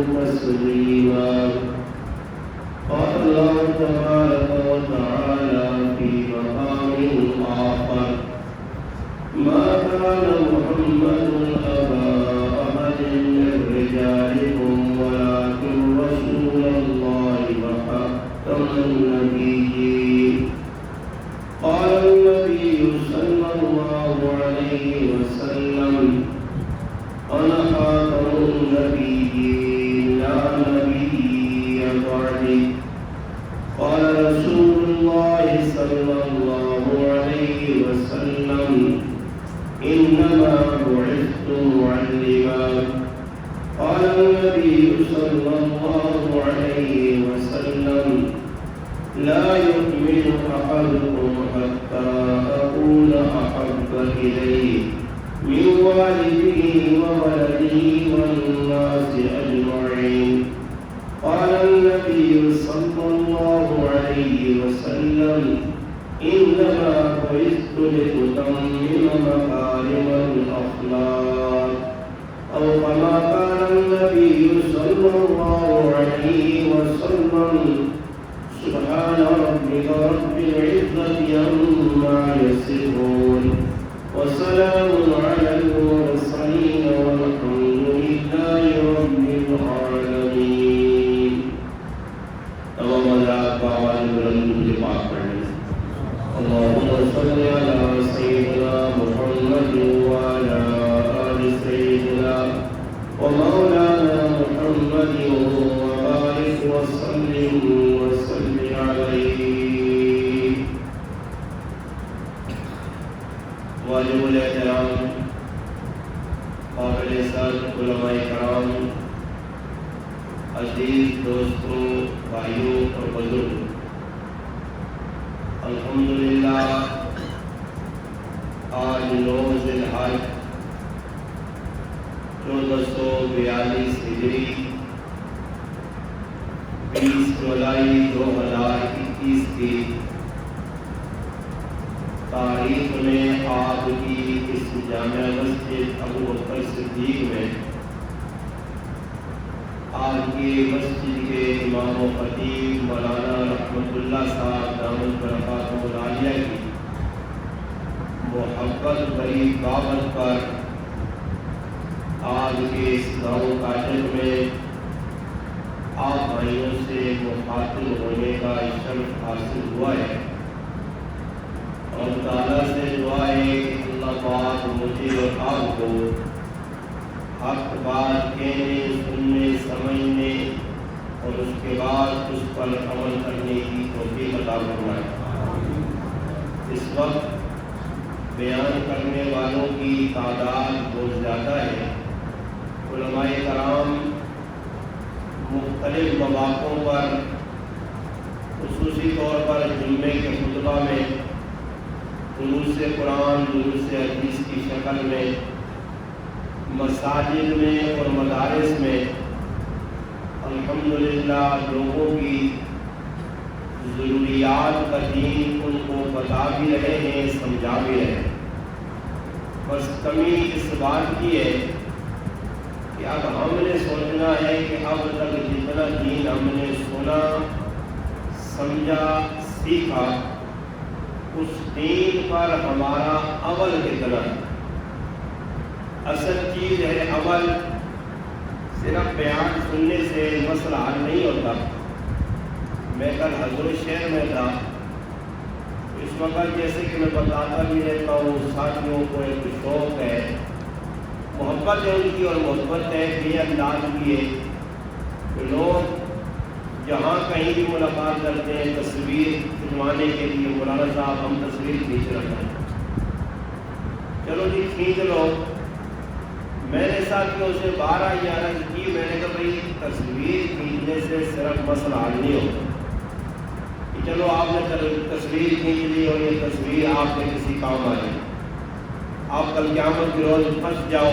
تسليما. قال الله تبارك وتعالى في مقام آخر: ما كان محمد أبا أحد من رجالكم ولكن رسول الله وخاتم النبيين. قال النبي صلى الله عليه وسلم: أنا خاتم النبيين لا نبي بعدي. قال رسول الله صلى الله عليه وسلم: إنما بعثت معلما. قال النبي صلى الله عليه وسلم: لا يؤمن أحدكم حتى أكون أحب إليه من والده وولده والناس أجمعين. قال النبي صلى الله عليه وسلم: إنما بعثت لأتمم مكارم الأخلاق. أو كما قال النبي صلى الله عليه وسلم: سبحان ربك رب العزة عما يصفون وسلام على المرسلين والحمد لله رب العالمين. تمام حضرات باوال بلند مجھے پاک پڑھنے سے اللهم صل على سيدنا محمد وعلى آل سيدنا ومولانا محمد وبارك وسلم عليه. واجب الاحترام قابل عزت علماء کرام، عزیز دوستوں، بھائیوں اور بزرگ، الحمدللہ آج 9 ذی الحج 1442 ہجری 20 جولائی 2021 کی تاریخ میں آپ کی اس جامع مسجد ابو بکر صدیق میں آپ کی مسجد کے امام و خطیب مولانا رحمت اللہ صاحب دامت برکاتہ العالیہ کی محبت بھری دعوت پر آج کے اس گاؤں کاٹن میں آپ بھائیوں سے مخاطب ہونے کا شرف حاصل ہوا ہے، اور تعالیٰ سے دعا ہے کہ اللہ پاک مجھے اور آپ کو حق بات کہنے، سننے، سمجھنے اور اس کے بعد اس پر عمل کرنے کی توفیق عطا فرمائے۔ اس وقت بیان کرنے والوں کی تعداد بہت زیادہ ہے۔ علماء کرام مختلف مواقعوں پر، خصوصی طور پر جمعے کے خطبہ میں دروس قرآن، دروس حدیث کی شکل میں مساجد میں اور مدارس میں الحمدللہ لوگوں کی ضروریات کا دین ان کو بتا بھی رہے ہیں، سمجھا بھی رہے ہیں۔ بس کمی اس بات کی ہے کہ اب ہم نے سوچنا ہے کہ اب تک جتنا دین ہم نے سنا، سمجھا، سیکھا، اس دین پر ہمارا عمل کتنا ہے۔ اصل چیز ہے عمل۔ صرف بیان سننے سے مسئلہ حل نہیں ہوتا۔ میں کل حضور شہر میں تھا، اس وقت جیسے کہ میں بتاتا بھی رہتا ہوں، ساتھیوں کو ایک شوق ہے، محبت ہے ان کی، اور محبت ہے بے انداز کی ہے کہ لوگ جہاں کہیں بھی ملاقات کرتے ہیں تصویر کھنچوانے کے لیے، مولانا صاحب ہم تصویر کھینچ رہے ہیں، چلو جی کھینچ لو۔ میں نے ساتھیوں سے 12-11 کی، میں نے کہا بھائی تصویر کھینچنے سے صرف مسئلہ حل نہیں ہوتا کہ چلو آپ نے تصویر کھینچ لی اور یہ تصویر آپ کے کسی کام آ جائے، آپ کل قیامت کے روز پھنس جاؤ،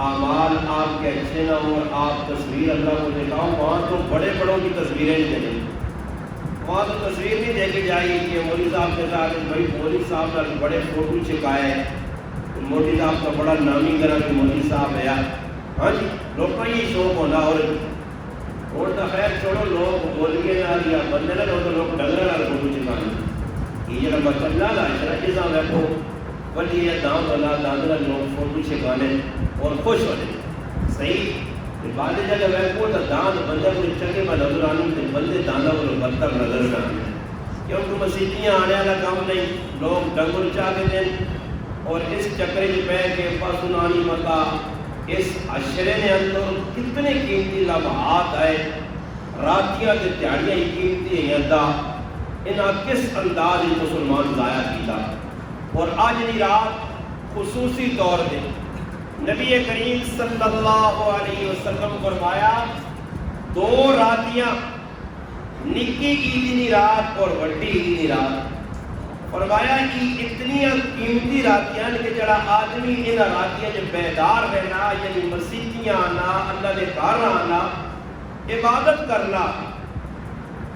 اعمال آپ کے اچھے نہ ہوں اور آپ تصویر اللہ کو دکھاؤ۔ وہاں تو بڑے بڑوں کی تصویریں نہیں دیں، وہاں تو تصویر نہیں دیکھی جائے گی کہ مولوی صاحب کے ساتھ بھائی مولوی صاحب نے بڑے فوٹو چھپائے، مولوی صاحب کا بڑا نامی طرح کے مولوی صاحب ہے، ہاں جی لوگوں یہ شوق ہوتا اور تو خیر چھوڑو لوگ بولگے نال یا بندے نال تو لوگ ڈنگر نال فوٹو چکانے یہ جڑا مسئلہ لا جس ویکو وڈی یا دام والا داند نال لوگ فوٹو چکانے اور خوش ہونے صحیح بعد جگہ ویکو تو داند بندے کو چنگے میں نظر آنی تے بندے داندا کو بدتر نظر نہ آنے کیونکہ مسیحیاں آنے والا کام نہیں لوگ ڈنگر چاہ کے دیں اور اس چکرے میں پہ کے پاسنانی متا اس عشرے نے اندر کتنے قیمتی لمحات آئے راتیاں تے دیہڑیاں قیمتی ہیں ادا انہاں کس انداز مسلمان ضائع کیتا اور آج دی رات خصوصی طور پہ نبی کریم صلی اللہ علیہ وسلم فرمایا دو راتیاں نکی عیدی رات اور وڈی عیدی رات فرمایا کہ اتنی قیمتی راتیاں کہ جڑا آدمی ان راتیاں جو بیدار رہنا یعنی مسیحیاں آنا اللہ نے گھر آنا عبادت کرنا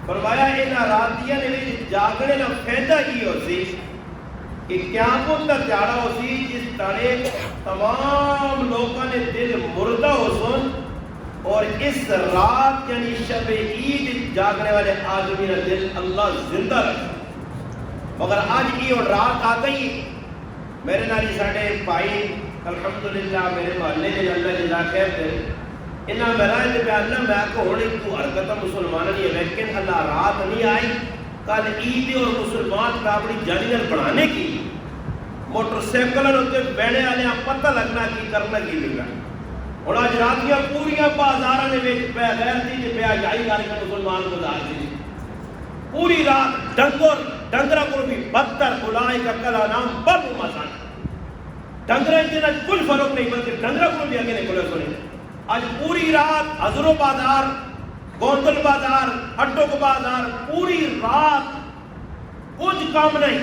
فرمایا ان راتیاں نے جاگنے کا فائدہ یہ ہو سی کہ قیامت کا دیہڑا ہو سی جس تڑے تمام لوگوں نے دل مردہ ہو سن اور اس رات یعنی شب عید جاگنے والے آدمی کا دل اللہ زندہ رکھا مگر آج کی اور رات آ گئی میرے نالی ساڑھے بھائی الحمدللہ میرے محلے نے اللہ جزا خیر دے انہاں میرا ہے کہ اللہ میں کو ہونے کو حرکت مسلمان نہیں ہے لیکن اللہ رات نہیں آئی کل عید اور مسلمان کا اپنی جانیاں بڑھانے کی موٹر سائیکلوں ہوتے بیٹھے والے پتہ لگنا کی کرنا کی لگا اور آج راتیاں پوریاں بازاراں نے وچ پہ غیرتی تے پہ جائی کر کے مسلمان گزار دی پوری رات ڈنگرہ کو بھی بدتر بلائی کا کلا نام بل مزان ڈنگرہ اتنا کل فرق نہیں بلکہ ڈنگرہ کو بھی آگے نکلے سنے آج پوری رات حضرو بازار گوندل بازار ہٹو کو بازار پوری رات کچھ کام نہیں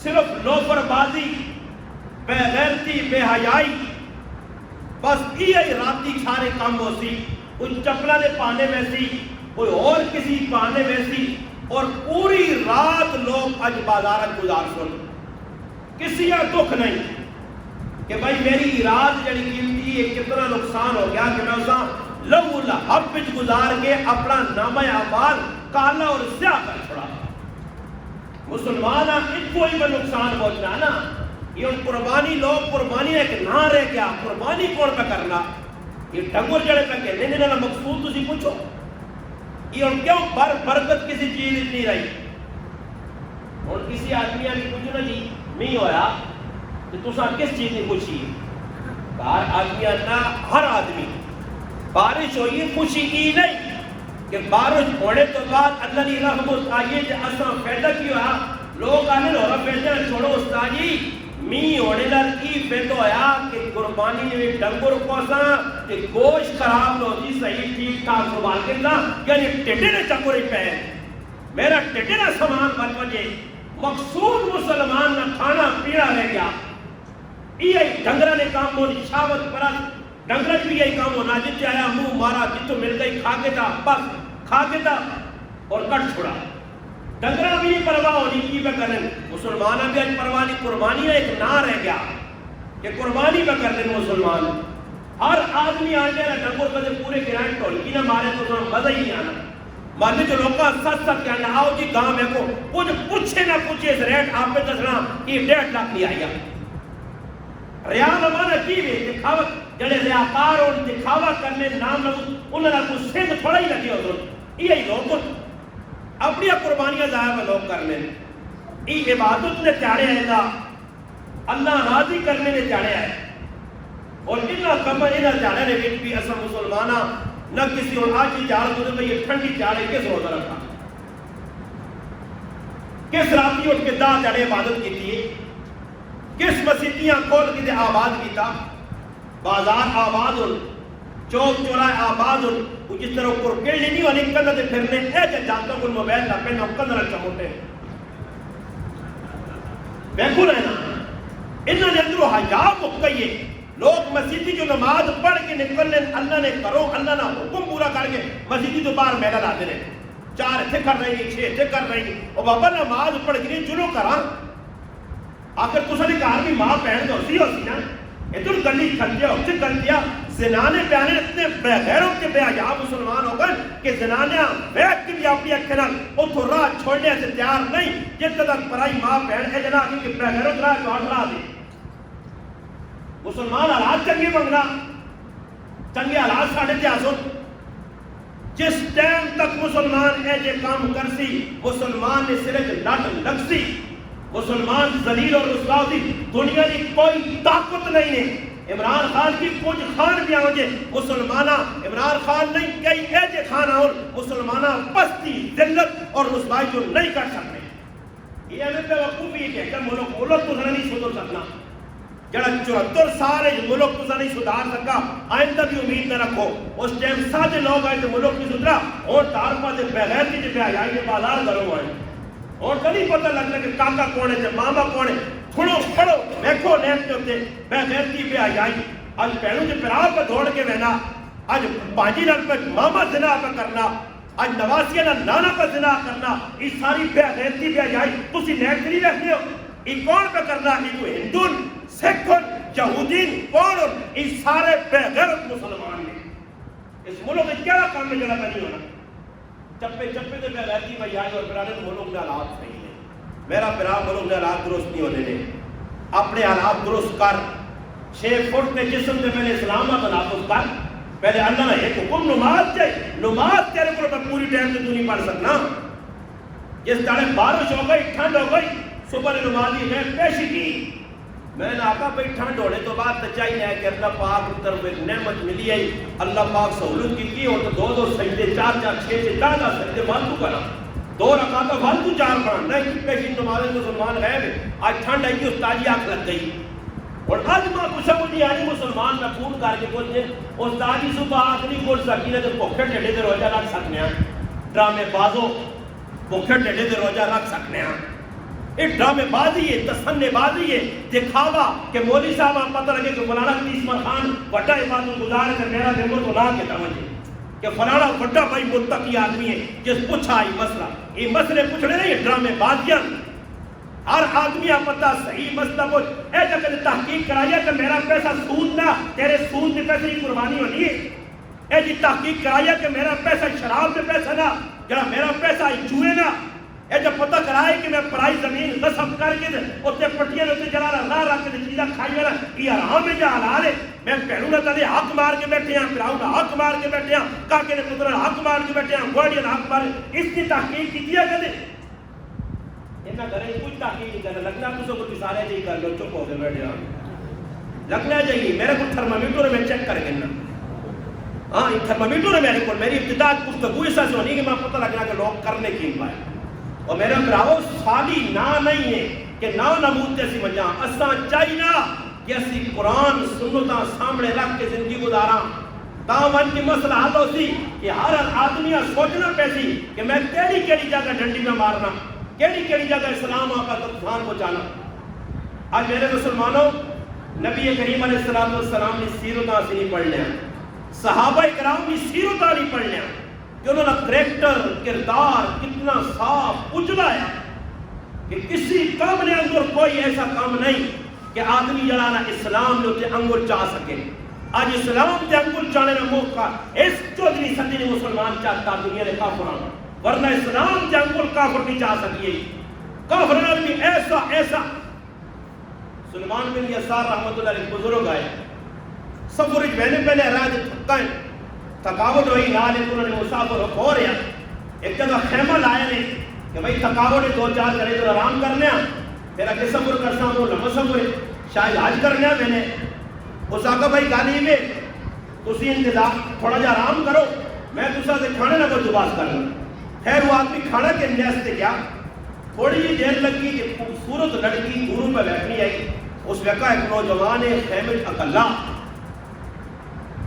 صرف لوفر بازی بے غیرتی بے حیائی بس یہ راتی سارے کام ہو سی کوئی چپلہ نے پانے میں سی کوئی اور کسی پانے میں سی اور پوری رات لوگ اج بازارت گزار سن کسی کا دکھ نہیں کہ بھائی میری رات جڑی قیمتی ہے کتنا نقصان ہو گیا کہ میں اسا لو لہب وچ گزار کے اپنا نامہ اعمال کالا اور سیاہ کر چھوڑا مسلمان ان کو ہی میں نقصان پہنچنا نا یہ قربانی لوگ قربانی ایک نہ رہ گیا قربانی کون پہ کرنا یہ ڈنگر جڑے پہ کہنے نہیں نہ مقصود تسی پوچھو یہ اور کیوں برکت کسی چیز نہیں رہی اور کسی آدمی آگے پوچھو نا جی نہیں ہویا کہ تسا کس چیز نے خوشی ہے باہر آدمی آنا ہر آدمی بارش ہوئی خوشی کی نہیں کہ بارش ہونے تو بعد اللہ نے رحمت آئیے جو اصلا فیدہ کیوں ہے لوگ آنے لوگا فیدہ چھوڑو استاجی می ہونے لر کی فیدہ ہویا کہ قربانی نے ڈنگر کو سا کہ گوشت خراب لو جی صحیح ٹھیک ٹھاک سوال کرنا یعنی ٹیٹے نے چکو رہی پہن میرا ٹیٹے نہ سامان بن وجے مقصود مسلمان نہ کھانا پیڑا رہ گیا یہ ڈنگرہ نے کام ہونی شاوت پرست ڈنگرہ بھی یہی کام ہونا جتے آیا منہ مارا جتو مل گئی کھا کے تھا بس کھا کے تھا اور کٹ چھوڑا ڈنگرہ بھی نہیں پرواہ ہونی کی بے کرنے مسلمانہ بھی آج پروانی قربانی ایک نہ رہ گیا کہ قربانی بے کرنے مسلمان ہر آدمی آنے رہا ڈنگر بجے پورے گرائن ٹول کی نہ مارے تو مزہ ہی نہیں آنا مارنے جو لوگا سچ سچ کہنا آؤ جی گاں میں کو کچھ پوچھے نہ پوچھے اس ریٹ آپ پہ دسنا کہ 1.5 لاکھ نہیں آئیا ریال ہمارا کی بھی دکھاوت جڑے ریاکار اور دکھاوا کرنے نام لگو انہوں نے کچھ سنگ تھوڑا ہی لگی ہو یہی لوگ اپنی قربانیاں ضائع میں لوگ کرنے یہ عبادت نے تیارے آئے اللہ راضی کرنے نے تیارے آئے اور انہاں کمر انہاں تیارے نے بھی اصلا مسلمانہ نہ کسی اور آج کی جارت ہوتے میں یہ ٹھنڈی تیارے کس روزہ رکھا کس راتی اٹھ کے دا تیارے عبادت کی تھی کس مسیحیاں کھول کی دے آباد کی تھا بازار آباد ہو چوک چورائے آباد ہو جس طرح اوپر کیلی نہیں والی کندہ دے پھرنے اے جا جانتا کل موبیل نہ پہنے کندہ رکھا موٹے بیکھو رہنا انہوں نے اندرو حجاب مکیے لوگ مسیحی جو نماز پڑھ کے نکلنے اللہ نے کرو اللہ نے حکم پورا کر کے مسیحی تو باہر میلہ لاتے رہے 4 اتھے کر رہی نہیں 6 اتھے کر رہی نہیں اور بابا نماز پڑھ کے چلو کرا آخر تو ساری کار بھی ماں پہن دو سی ہو سی نا ادھر گلی کھل دیا اسے کھل دیا زنانے بیانے اتنے بے غیروں کے بے حیا مسلمان ہو گئے کہ زنانیاں بیٹھ کے بھی اپنی اکھیں نال اتھوں راہ چھوڑنے سے تیار نہیں جتنے تک پرائی ماں بہن ہے جناب کہ بے غیروں راہ چھوڑ دے. مسلمان حالات چنگے منگنا چنگے حالات ساڑھے تیاسن جس ٹائم تک مسلمان ایجے کام کرسی مسلمان نے صرف لٹ لگ سی مسلمان ذلیل اور رسوا سی دنیا کی کوئی طاقت نہیں ہے. عمران خان کی کچھ خان بھی آؤں جے مسلمانہ عمران خان نہیں کئی ایجے خان آؤں مسلمانہ پستی ذلت اور رسوائی جو نہیں کر سکتے. یہ ہمیں پہ وقوفی ہے کہ ملک تو نہیں سدھر سکنا جڑا 74 سال ملک تو نہیں سدھار سکا آئندہ بھی امید نہ رکھو. اس ٹائم سادے لوگ آئے تو ملک کی سدھرا اور تارپا سے بغیرتی جو پہ آئی بازار کرو آئے اور کبھی پتہ لگنا کہ کاکا کونے سے ماما کونے تھوڑو پڑھو دیکھو نیت کے ہوتے بغیرتی پہ آئی آج پہلوں سے پھر آپ پہ دوڑ کے بہنا آج پانچی نال پہ ماما زنا پہ کرنا آج نواسیہ نال نانا پہ زنا کرنا اس ساری بغیرتی پہ آئی تو سی نیت نہیں رکھنے ہو یہ کون پہ کرنا یہ تو ہندون سکھن یہودین کون اس سارے بغیرت مسلمان نے اس ملک میں کیا کام میں جڑا نہیں ہونا چپے چپے دے بغیرتی بھائی آئی اور پرانے ملک میں حالات صحیح ہے. میرا پرا ملک میں حالات درست نہیں ہونے دے اپنے حالات درست کر 6 فٹ کے جسم سے پہلے اسلام کا تنافظ کر پہلے اللہ نے ایک حکم نماز چاہیے نماز تیرے کو پوری ٹائم سے تو نہیں پڑھ سکنا. جس طرح بارش ہو گئی ٹھنڈ ہو گئی صبح نمازی ہے پیش کی میں نے آقا بھئی ٹھنڈ ہونے تو بعد تو چاہیے کہ اللہ پاک کی طرف ایک نعمت ملی ہے اللہ پاک سہولت کی اور تو 2 سجدے 4 6 سے 10 سجدے فالتو کرا 2 رکعتیں فالتو 4 پڑھنا نہیں پیشین نماز مسلمان غیب ہے. آج ٹھنڈ ہے کہ استادی آنکھ لگ گئی اور آج ماں کو سمجھ نہیں آئی مسلمان میں فون کر کے بولتے استادی صبح آنکھ نہیں کھول سکی تو بھوکے ٹھیڈے دے روزہ رکھ سکنے ہیں ڈرامے بازو بھوکے ٹھیڈے دے روزہ رکھ سکنے ہیں. ایک ڈرامے بازی ہے تسنے بازی ہے دکھاوا کہ مولوی صاحب آپ پتہ لگے کہ مولانا عثمان خان بڑا عبادت گزار ہے میرا نعمت اللہ کے توجہ کہ فلانا بڑا بھائی متقی آدمی ہے جس پوچھا یہ مسئلہ یہ مسئلے پوچھنے نہیں ڈرامے بازیاں ہر آدمی آپ پتہ صحیح مسئلہ پوچھ اے جگہ تحقیق کرایا کہ میرا پیسہ سود نہ تیرے سود کے پیسے کی قربانی ہونی ہے. اے جی تحقیق کرایا کہ میرا پیسہ شراب کے پیسہ نہ جڑا میرا پیسہ جوئے نہ اے جب پتہ کرائے کہ میں پرائی زمین غصب کر کے اتے پٹیاں اتے جلالا راہ رکھ کے چیزاں کھائی میرا یہ حرام ہے یا حلال ہے میں پہلوں نہ تلے حق مار کے بیٹھے ہیں پھراؤں حق مار کے بیٹھے ہیں کاکے نے پترہ حق مار کے بیٹھے ہیں گوڑیاں حق مار اس کی تحقیق کی دیا کرے اینا کریں کچھ تحقیق نہیں کرنا لگنا کسوں کو سارے جی کر لو چپ ہو گئے بیٹھے ہیں لگنا چاہیے میرے کو تھرمامیٹر میں چیک کر گنا ہاں یہ تھرمامیٹر ہے میرے کو میری ابتدا گفتگو ایسا سے ہونی کہ میں پتہ لگنا کہ لوگ کرنے کی پائے اور میرا براو سالی نہ نہیں ہے کہ نہ نمود جیسی وجہ اساں چاہینا کہ اسی قرآن سنتاں سامنے رکھ کے زندگی گزارا تاون کی مسئلہ حل ہو سی کہ ہر آدمی سوچنا پیسی کہ میں کیڑی جگہ ڈنڈی میں مارنا کیڑی جگہ اسلام آقا تطفان کو جانا. آج میرے مسلمانوں نبی کریم علیہ السلام نے سیرتاں سے نہیں پڑھنے صحابہ اکرام نے سیرتاں نہیں پڑھنے کہ انہوں نے کریکٹر کردار کتنا صاف اجلا ہے کہ کسی کام نے انگر کوئی ایسا کام نہیں کہ آدمی جڑانا اسلام نے اسے انگر چاہ سکے. آج اسلام تے انگر چاہنے میں موقع اس 14ویں صدی نے مسلمان چاہتا دنیا نے کافران ورنہ اسلام تے انگر کافر نہیں چاہ سکیے کافران بھی ایسا سلمان بن یسار رحمت اللہ علیہ بزرگ آئے سفرج پہلے راج تھکائیں تھکاوٹ ہوئی نال انہوں نے مسافر ہو رہا ایک جگہ خیمہ لائے نے کہ بھئی تھکاوٹ 2-4 کرے تو آرام کرنے پھر اگے سفر کرتا ہوں لمبا سفر شاید حج کرنے میں نے اس آقا بھائی گالی میں تسی انتظار تھوڑا جا آرام کرو میں دوسرا سے کھانے نہ کوئی جباز کرنا. خیر وہ آدمی کھانا کے نیس سے کیا تھوڑی جی دیر لگی کہ خوبصورت لڑکی دوروں پہ بیٹھنی آئی اس وقت ایک نوجوان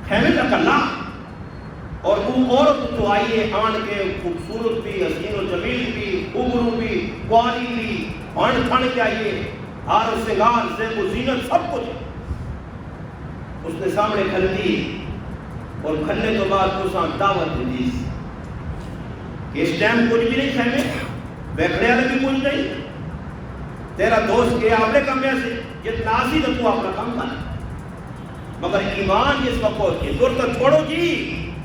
خیمت اکلا اور وہ عورت تو آئیے آن کے خوبصورت بھی حسین و جمیل بھی خوبرو بھی قواری بھی آن کھانے کے آئیے ہار و سنگار زیب و زینت سب کچھ اس نے سامنے کھل دی اور کھلنے تو بعد تو سان دعوت دی کہ اس ٹائم کچھ بھی نہیں خیمے بیکھنے والے بھی کچھ نہیں تیرا دوست کے اپنے کمرے سے جتنا آسی تو اپنا کام کرنا مگر ایمان اس وقت ہوتی ہے دور تو چھوڑو جی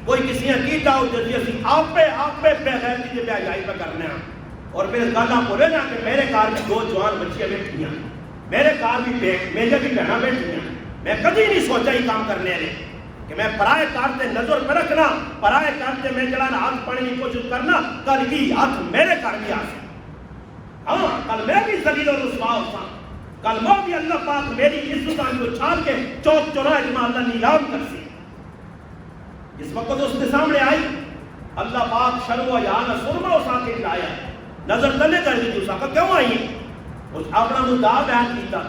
کوئی کسی نے کیتا ہو جی اسی آپ پہ بغیر کی پہ آجائی پہ کرنے ہیں اور پھر اس گالا بولے نا کہ میرے کار میں 2 جوان بچیاں بیٹھی ہیں میرے کار بھی میرے بھی بہنا بیٹھی ہیں میں کبھی نہیں سوچا ہی کام کرنے لے کہ میں پرائے کار سے نظر پہ رکھنا پرائے کار سے میں جڑا ہاتھ پڑھنے کی کوشش کرنا کل بھی ہاتھ میرے کار بھی آ سکتا ہاں کل میں بھی ذلیل و رسوا ہوتا کل وہ بھی اللہ پاک میری عزت کو چھال کے چوک چوراہے میں اللہ نیلام کر سی اس وقت اس کے سامنے آئی اللہ پاک شرم و یان سرما اس آکے لایا نظر تلے کر دی اس آقا کیوں آئی اس اپنا مدعا بیان کیتا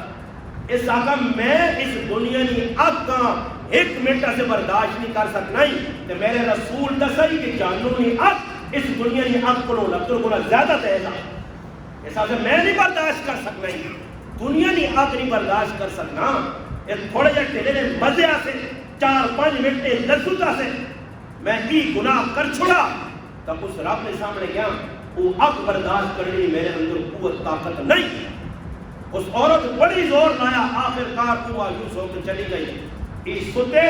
اس آقا میں اس دنیا کی اب کا 1 منٹ سے برداشت نہیں کر سکنا ہی کہ میرے رسول دسائی کہ جانوں نے اب اس دنیا کی اب کو لگتر کو زیادہ تیزا اس آقا میں نہیں برداشت کر سکنا ہی دنیا نہیں اب نہیں برداشت کر سکنا یہ تھوڑے جا ٹھیلے نے مزے آسے 4-5 منٹ لذت آسے میں ہی گناہ کر چھوڑا تب اس رب نے سامنے گیا وہ اب برداشت کرنی میرے اندر قوت طاقت نہیں اس عورت بڑی زور لایا آخر کار کو مایوس ہو کے چلی گئی اس ستے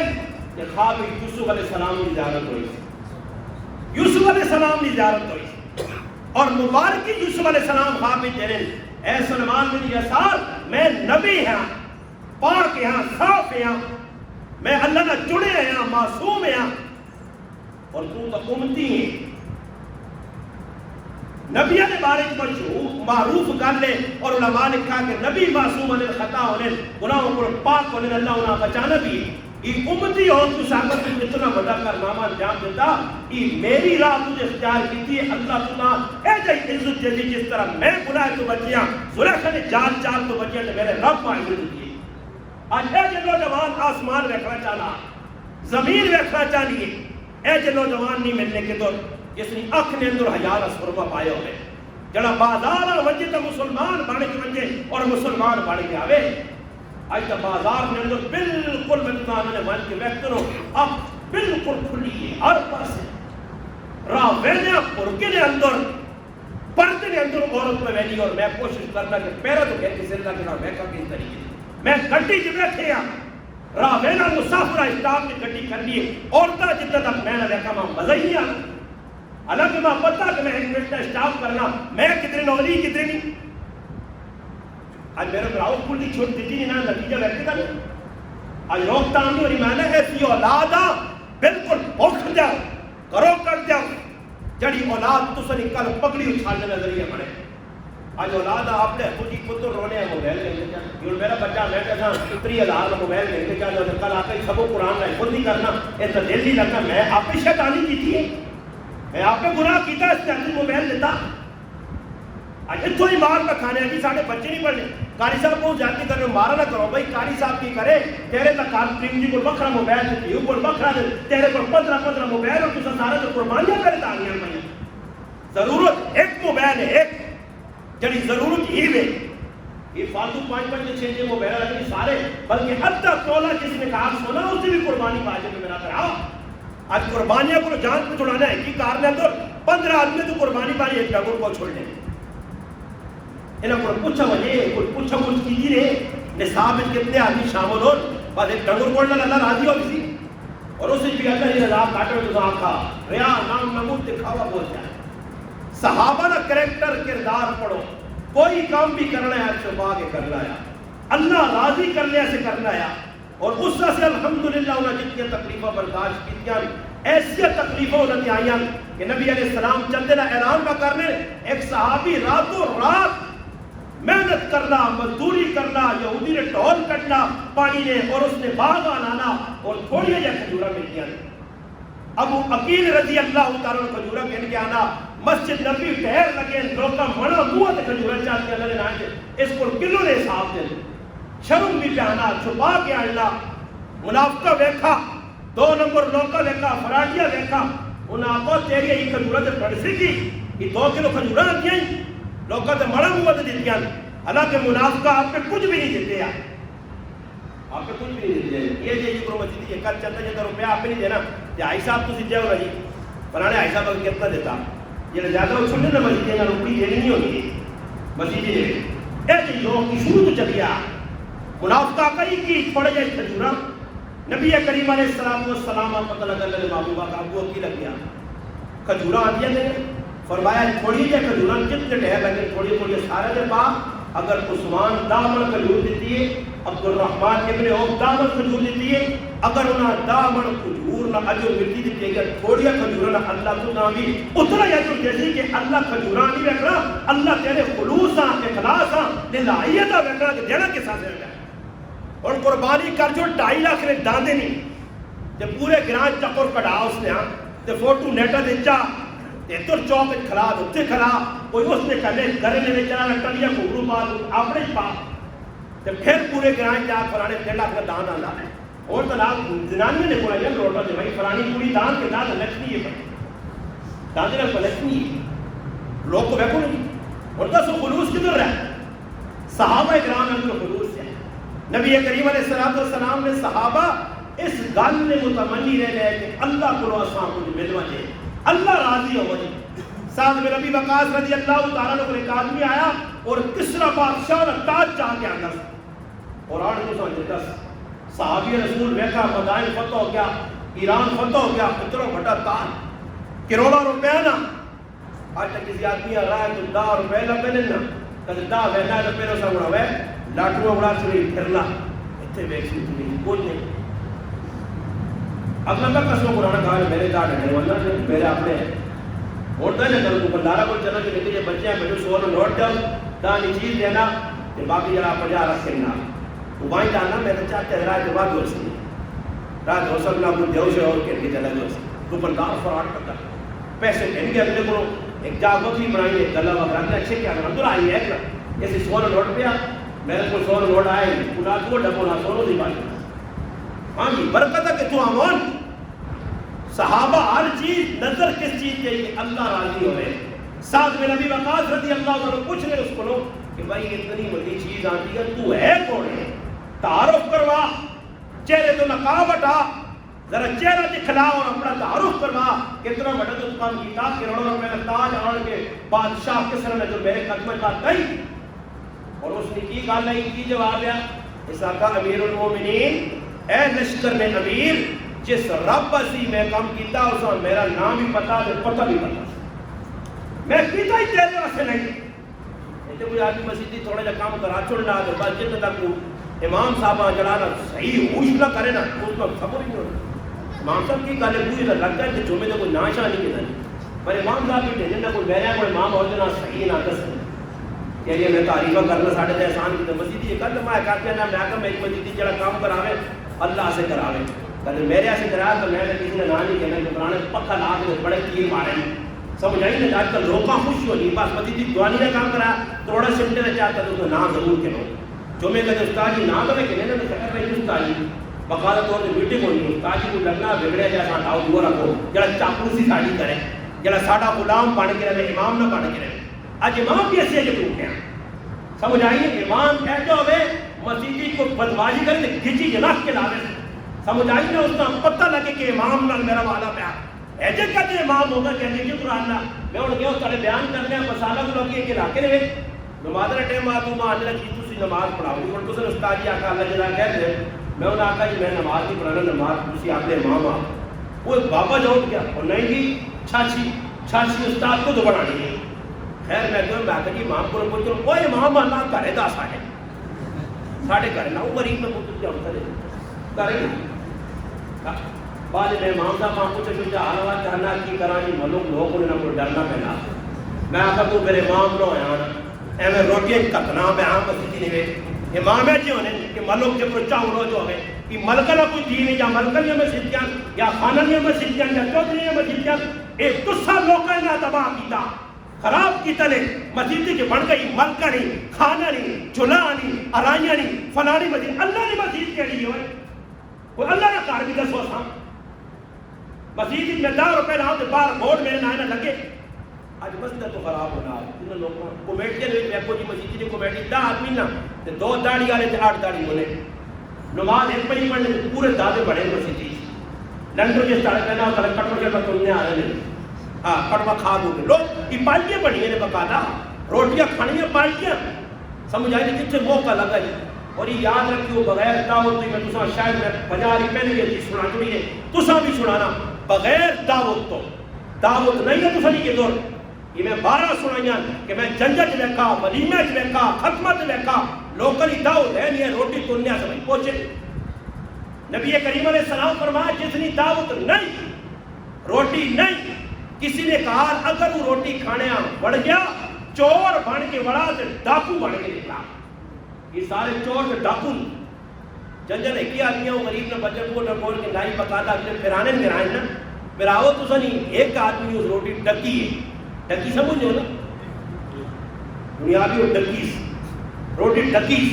کہ خواب یوسف علیہ السلام کی زیارت ہوئی یوسف علیہ السلام کی زیارت ہوئی اور مبارکی یوسف علیہ السلام خواب میں دے رہے اے سلمان بن یسار میں نبی ہاں پاک ہاں صاف ہاں میں اللہ نہ جڑے ہاں معصوم ہاں اور تو امتی ہیں نبیہ نے بارے معروف کر لے اور علماء نے کہا کہ نبی معصوم علیہ الخطا ہونے گناہوں پر پاک ہونے اللہ انہاں بچانا بھی یہ امتی ہو تو صحابت میں اتنا بڑا کارنامہ انجام دیتا یہ میری راہ تجھے اختیار کی تھی اللہ تعالیٰ اے جائی عزت جیسی جس طرح میں گناہ تو بچیاں زلیخا نے جال تو بچیاں تو میرے رب کو عزت دی آج اے جو نوجوان آسمان رکھنا چاہنا زمین رکھنا چاہیے اے جو نوجوان نہیں ملنے کے دور جس نے اکھ نے اندر ہزار اسورما پائے ہوئے جڑا بازار وجہ تو مسلمان بڑھ کے وجہ اور مسلمان بڑھ کے آوے آج تو بازار میں اندر بالکل مدنان نے مان کے ویکتروں اب بالکل کھلی ہے ہر پاس راہ وینے پرکے نے اندر پردے نے اندر عورت میں ویلی اور میں کوشش کرنا کہ پیرا تو کہتے سلدہ کے نام ویکا کس طریقے میں گھٹی جب بیٹھے ہیں راہ وینا مسافرہ اسٹاف کی گھٹی کر لیے عورتہ جتنا تک میں نہ ویکا ماں مزہ ہی آنا حالانکہ میں پتا کہ میں 1 منٹ اسٹاف کرنا میں کتنے نولی کتنے نہیں آج میرے براؤ کلی چھوٹ دیتی نہیں نا نتیجہ بیٹھے گا نہیں آج روکتا ہم نہیں اور ایمانہ ایسی اولادہ بالکل بھوک جاؤ کرو کر جاؤ جڑی اولاد تو سنی کل پگڑی اچھالنے نظریہ پڑے آج اولادہ آپ نے خود ہی خود رونے ہیں موبائل لیں گے یہ میرا بچہ میں کہتا ہوں 30,000 موبائل لیں گے کیا کل آپ ہی سبو قرآن لائے خود نہیں کرنا ایسا دل نہیں لگنا میں آپ پہ شیطانی کی تھی میں آپ پہ گناہ کیتا اس نے اپنی موبائل دیتا آج اتھو ہی مار کا کھانے ہیں ساڑھے بچے نہیں پڑھنے کاری صاحب کو جاتی کرنے مارا نہ کرو بھائی کاری صاحب کی کرے تیرے تک کار پریم جی کو بکرا موبائل دیتی ہوں کو بکرا دے تیرے کو 15 موبائل اور تُسا سارا جو قربانیاں کرے تانیاں میں ضرورت ایک موبائل ہے ایک جڑی ضرورت ہی میں یہ فالتو 5-6 موبائل لگنی سارے بلکہ حتی تولا جس نے کہا سونا اسے بھی قربانی باجے میں میرا کرا آج قربانیاں کو جان پہ چھوڑانا ہے کی کار نے اندر 15 آدمی تو قربانی باجے ایک ڈگور کو چھوڑ لیں انہاں کو پوچھا وجہ کوئی پوچھا کچھ کیجی رہے نصاب میں کتنے آدمی شامل ہو بس ایک ڈگور کوڑنا اللہ راضی ہو کسی اور اسے بھی اللہ ہی رضا کاٹے میں تو آنکھا ریا نام نمود دکھاوا بول جائے صحابہ نہ کریکٹر کردار پڑھو کوئی کام بھی کرنا ہے چھپا کے کرنا ہے اللہ راضی کرنے سے کرنا ہے اور اس سے الحمدللہ انہوں نے جتنی تکلیفہ برداشت کی ایسی تکلیفوں انہوں نے آئیاں کہ نبی علیہ السلام چلتے نہ اعلان کا کرنے ایک صحابی راتوں رات محنت کرنا مزدوری کرنا یہودی نے ڈھول کٹنا پانی نے اور اس نے باغ آنا اور تھوڑی جا کھجورا مل گیا ابو عقیل رضی اللہ تعالیٰ کھجورا کہنے کے آنا مسجد نبی ٹہر لگے لوگ کا منع ہوا تو کھجورا چاہتے اللہ نے نہ اس کو کلو نے حساب دے شرم بھی پہنا چھپا کے آنا منافقہ ویکھا 2 نمبر لوکا ویکھا فراڈیا ویکھا انہاں کو تیری یہ کھجورا سے پڑھ سی کی یہ 2 کلو کھجورا رکھ گئی لوگوں سے مڑا ہوا تو دیتی ہیں حالانکہ منافقہ آپ پہ کچھ بھی نہیں دیتے ہیں آپ پہ کچھ بھی نہیں دیتے ہیں یہ جو مسجد یہ کل چلتا جاتا روپیہ آپ پہ نہیں دینا کہ آئی صاحب تو سجھے ہو رہی فلانے آئی صاحب اگر کتنا دیتا یہ زیادہ وہ چھوڑنے نا مسجد کا روپی دینی نہیں ہوتی مسجد یہ ایسے لوگوں کی شروع تو چلیا منافقہ کئی کی پڑ جائے کھجورا نبی کریم علیہ السلام پتہ لگا میرے محبوبہ کا ابو کی لگ گیا کھجورا آدیا نے فرمایا تھوڑی جی کھجورا جتنے ہے لیکن تھوڑی تھوڑی سارے دے پا اگر عثمان دامن کھجور دیتی ہے عبد الرحمن ابن عوف دامن کھجور دیتی ہے اگر انہاں دامن کھجور نہ اجر ملتی دیتی ہے کہ تھوڑی کھجورا نہ اللہ تو نہ بھی اتنا ہی اجر جیسے کہ اللہ کھجورا نہیں رکھنا اللہ تیرے خلوص اخلاص للہیت رکھنا کہ دینا کے ساتھ رکھنا اور قربانی کر جو 2.5 لاکھ نے داندے نہیں تے پورے گراں چکر کڑا اس نے تے فوٹو نیٹا دے چا تے تر چوک کھلا تے کھلا کوئی اس نے کہنے گھر میں چلا رکھیا گھوڑو مال اپنے پا تے پھر پورے گراں چا فلانے 3 لاکھ کا دان آندا ہے اور طلاق زنانیاں نے کوئی یہ روٹا دے بھائی فلانی پوری دان کے دان لکھنی ہے دان دے نال لکھنی ہے لوگ کو دیکھو نہیں اور دسو خلوص کدھر رہا صحابہ کرام میں خلوص ہے نبی کریم علیہ السلام نے صحابہ اس گل میں متمنی رہ گئے کہ اللہ کو اساں کو ملوا دے اللہ راضی ہو جائے سعد بن ابی وقاص رضی اللہ تعالیٰ عنہ کو ایک آدمی آیا اور کسرا بادشاہ کا تاج چاہ کے آندا اور آن کو سمجھتا صحابی رسول ویکھا مدائن فتح ہو گیا ایران فتح ہو گیا اتنا بڑا تاج کروڑوں روپے نا آج تک کسی آدمی آ رہا ہے تو 10 روپے لگے لینا کدی 10 وینا روپے نہ سمجھا ہوئے لاٹھوں بڑا چوری پھرنا اتنے ویکسی تھی کوئی نہیں اگلا تک قسم قرآن کہا میرے داڑھ ہے واللہ نے میرے اپنے ہوتا ہے نا تو بندارہ کو چلا کے نکلے بچے ہیں مجھے 100 نوٹ جاؤ دانی چیز دینا کہ باقی جڑا 50 رکھنا وہ وہیں جانا میرے چاہتے ہیں رات بعد ہو سکتی رات ہو سکنا کوئی دیو سے اور کے چلا جو تو بندار فراڈ کرتا پیسے دیں گے اگلے کو ایک جا وقت ہی بنائی ہے گلا وغیرہ اچھے کیا اندر آئی ہے ایسے 100 نوٹ پہ میرے کو 100 نوٹ آئے پورا تو ڈبونا سونو دی بات ہاں جی برکت ہے کہ تو امون صحابہ ہر چیز نظر کس چیز کے کہ اللہ راضی ہوئے سعد بن ابی وقاص رضی اللہ عنہ پوچھ رہے اس کو کہ بھائی اتنی بڑی چیز آتی ہے تو ہے کون ہے تعارف کروا چہرے تو نقاب ہٹا ذرا چہرہ دکھلا اور اپنا تعارف کروا کتنا بڑا تو کام کیتا کروڑوں روپے کا تاج آن کے بادشاہ کسرا نے جو میرے قدمے کا گئی اور اس نے کی گل نہیں کی جواب ہے اس آقا امیر المومنین اے لشکر میں امیر جس رب اسی میں کام کیتا اس نے میرا نام بھی پتا ہے پتہ بھی پتا میں کیتا ہی تیرے واسطے نہیں ایسے کوئی آدمی مسجدی تھوڑا جا کام کرا چھوڑنا دے بس جتنے تک امام صاحبہ جلانا صحیح ہوش نہ کرے نا اس میں خبر ہی نہیں امام صاحب کی گالے پوری نہ لگتا ہے کہ جمعے تو کوئی ناشا نہیں کیتا پر امام صاحب کی ٹینشن نہ کوئی میرا کوئی امام ہو جانا صحیح نہ دس کہ یہ میں تعریفہ کرنا ساڑھے تے احسان کی مسجدی یہ کل میں کہتے ہیں نا میں آگا میں ایک مسجدی جڑا کام کراوے اللہ سے کراوے کہتے میرے سے کرا تو میں نے کسی نے نہ نہیں کہنا کہ قرآن پکا لا کے بڑے تیر مارے ہیں سمجھ آئی نا آج کل لوگاں خوش ہو نہیں بس مسجدی دوانی نے کام کرا تھوڑا سمٹے نہ چاہتا تو نہ ضرور کہو جو میں کہتے استاد جی نہ کرے کہنے نہ کہہ رہے ہیں استاد جی بقاعدہ طور پہ میٹنگ ہونی استاد جی کو لگنا بگڑے جیسا ڈاؤ دور رکھو جڑا چاپلوسی ساڑی کرے جڑا ساڈا غلام بن کے رہے امام نہ بن کے رہے اج امام بھی ایسے جو ٹوٹے ہیں سمجھ آئیے امام ایسا ہوئے مسیحی کو بدماشی کرے تو کھچی جناح کے لاوے سمجھ آئیے اس کا پتہ لگے کہ امام نال میرا والا پیا ایسے کہتے امام ہوگا کہنے کی قرآن نہ میں انہوں نے سارے بیان کرنے ہیں مسالہ کو لگی کہ علاقے رہے نماز کا ٹائم آتا ہوں آنے لگی تھی نماز پڑھاؤں اور تو استاد جی آقا اللہ جلال کہتے ہیں میں انہوں نے آقا جی میں نماز نہیں پڑھانا نماز تھی آپ نے امام آپ وہ بابا جو اٹھ گیا اور نہیں بھی چھاچی استاد کو تو بڑھانی ہے خیر میں کہوں میں آقا جی امام کو پوچھ رہا کوئی امام اللہ کرے دا ساڑھے کرے نا وہ غریب میں پوچھ جاؤں کرے بعد میں امام صاحب ماں پوچھے کہ حالوہ چاہنا کی کرانی ملوک لوگوں نے نہ کوئی ڈرنا پہنا میں آقا تو میرے امام نو آیا ایویں روٹیاں کتنا میں آم مسیحی نہیں امام ہے جی ہونے کہ ملوک جب رچا ہو جو ہوئے کہ ملکہ نہ کوئی دین ہے یا ملکہ نہیں ہمیں سیدھیاں یا خانہ نہیں ہمیں سیدھیاں یا چودھ نہیں ہمیں سیدھیاں ایک تسا لوکہ نے تباہ کیتا خراب کی تلے مسیحی کے بڑھ گئی ملکہ نہیں خانہ نہیں جلا نہیں ارائیاں نہیں فلانی مسیح اللہ نے مسیح کے لیے ہوئے وہ اللہ نے کار بھی دس ہو سام مسیحی میں 10 روپے لاؤ تو بار بورڈ میرے نائنہ لگے آج مسجد تو خراب ہونا انہوں لوگوں کومیٹی نے ایکو جی مسجد نے کومیٹی 10 آدمی نا 2 داڑھی آلے 8 داڑھی ہونے نماز ایک پڑھی پڑھنے پورے دادے بڑھے مسجد لنڈر کے سارے پہنا ہوتا ہے کٹو کے بعد تمہیں آ رہے ہیں ہاں کٹوا کھا دو گے لوگ یہ پارٹیاں بڑھی ہیں بقاعدہ روٹیاں کھانی ہیں پارٹیاں سمجھ آئی نہیں کتنے موقع لگا جی اور یہ یاد رکھیو بغیر دعوت تو میں تساں شاید میں 50 پہلے یہ چیز سنا چڑی ہے تساں بھی سنانا بغیر دعوت تو دعوت نہیں ہے تساں کے دور یہ میں 12 سنائیاں کہ میں جنجت ویکھا ولیمے ویکھا ختمت ویکھا لوکاں دی دعوت ہے نہیں روٹی تنیا سے پہنچے نبی کریم علیہ السلام فرمایا جتنی دعوت نہیں روٹی نہیں کسی نے کہا اگر وہ روٹی کھانے بڑھ گیا چور بن کے بڑا تو ڈاکو بن کے نکلا یہ سارے چور تو ڈاکو جنجل ہے کیا آدمی ہوں غریب نے بچے کو نہ بول کے نائی پکا تھا اگلے پھرانے میں گرائیں نا پھراؤ تو سنی ایک آدمی اس روٹی ڈکی ہے ڈکی سمجھ جو نا دنیاوی وہ ڈکیس روٹی ڈکیس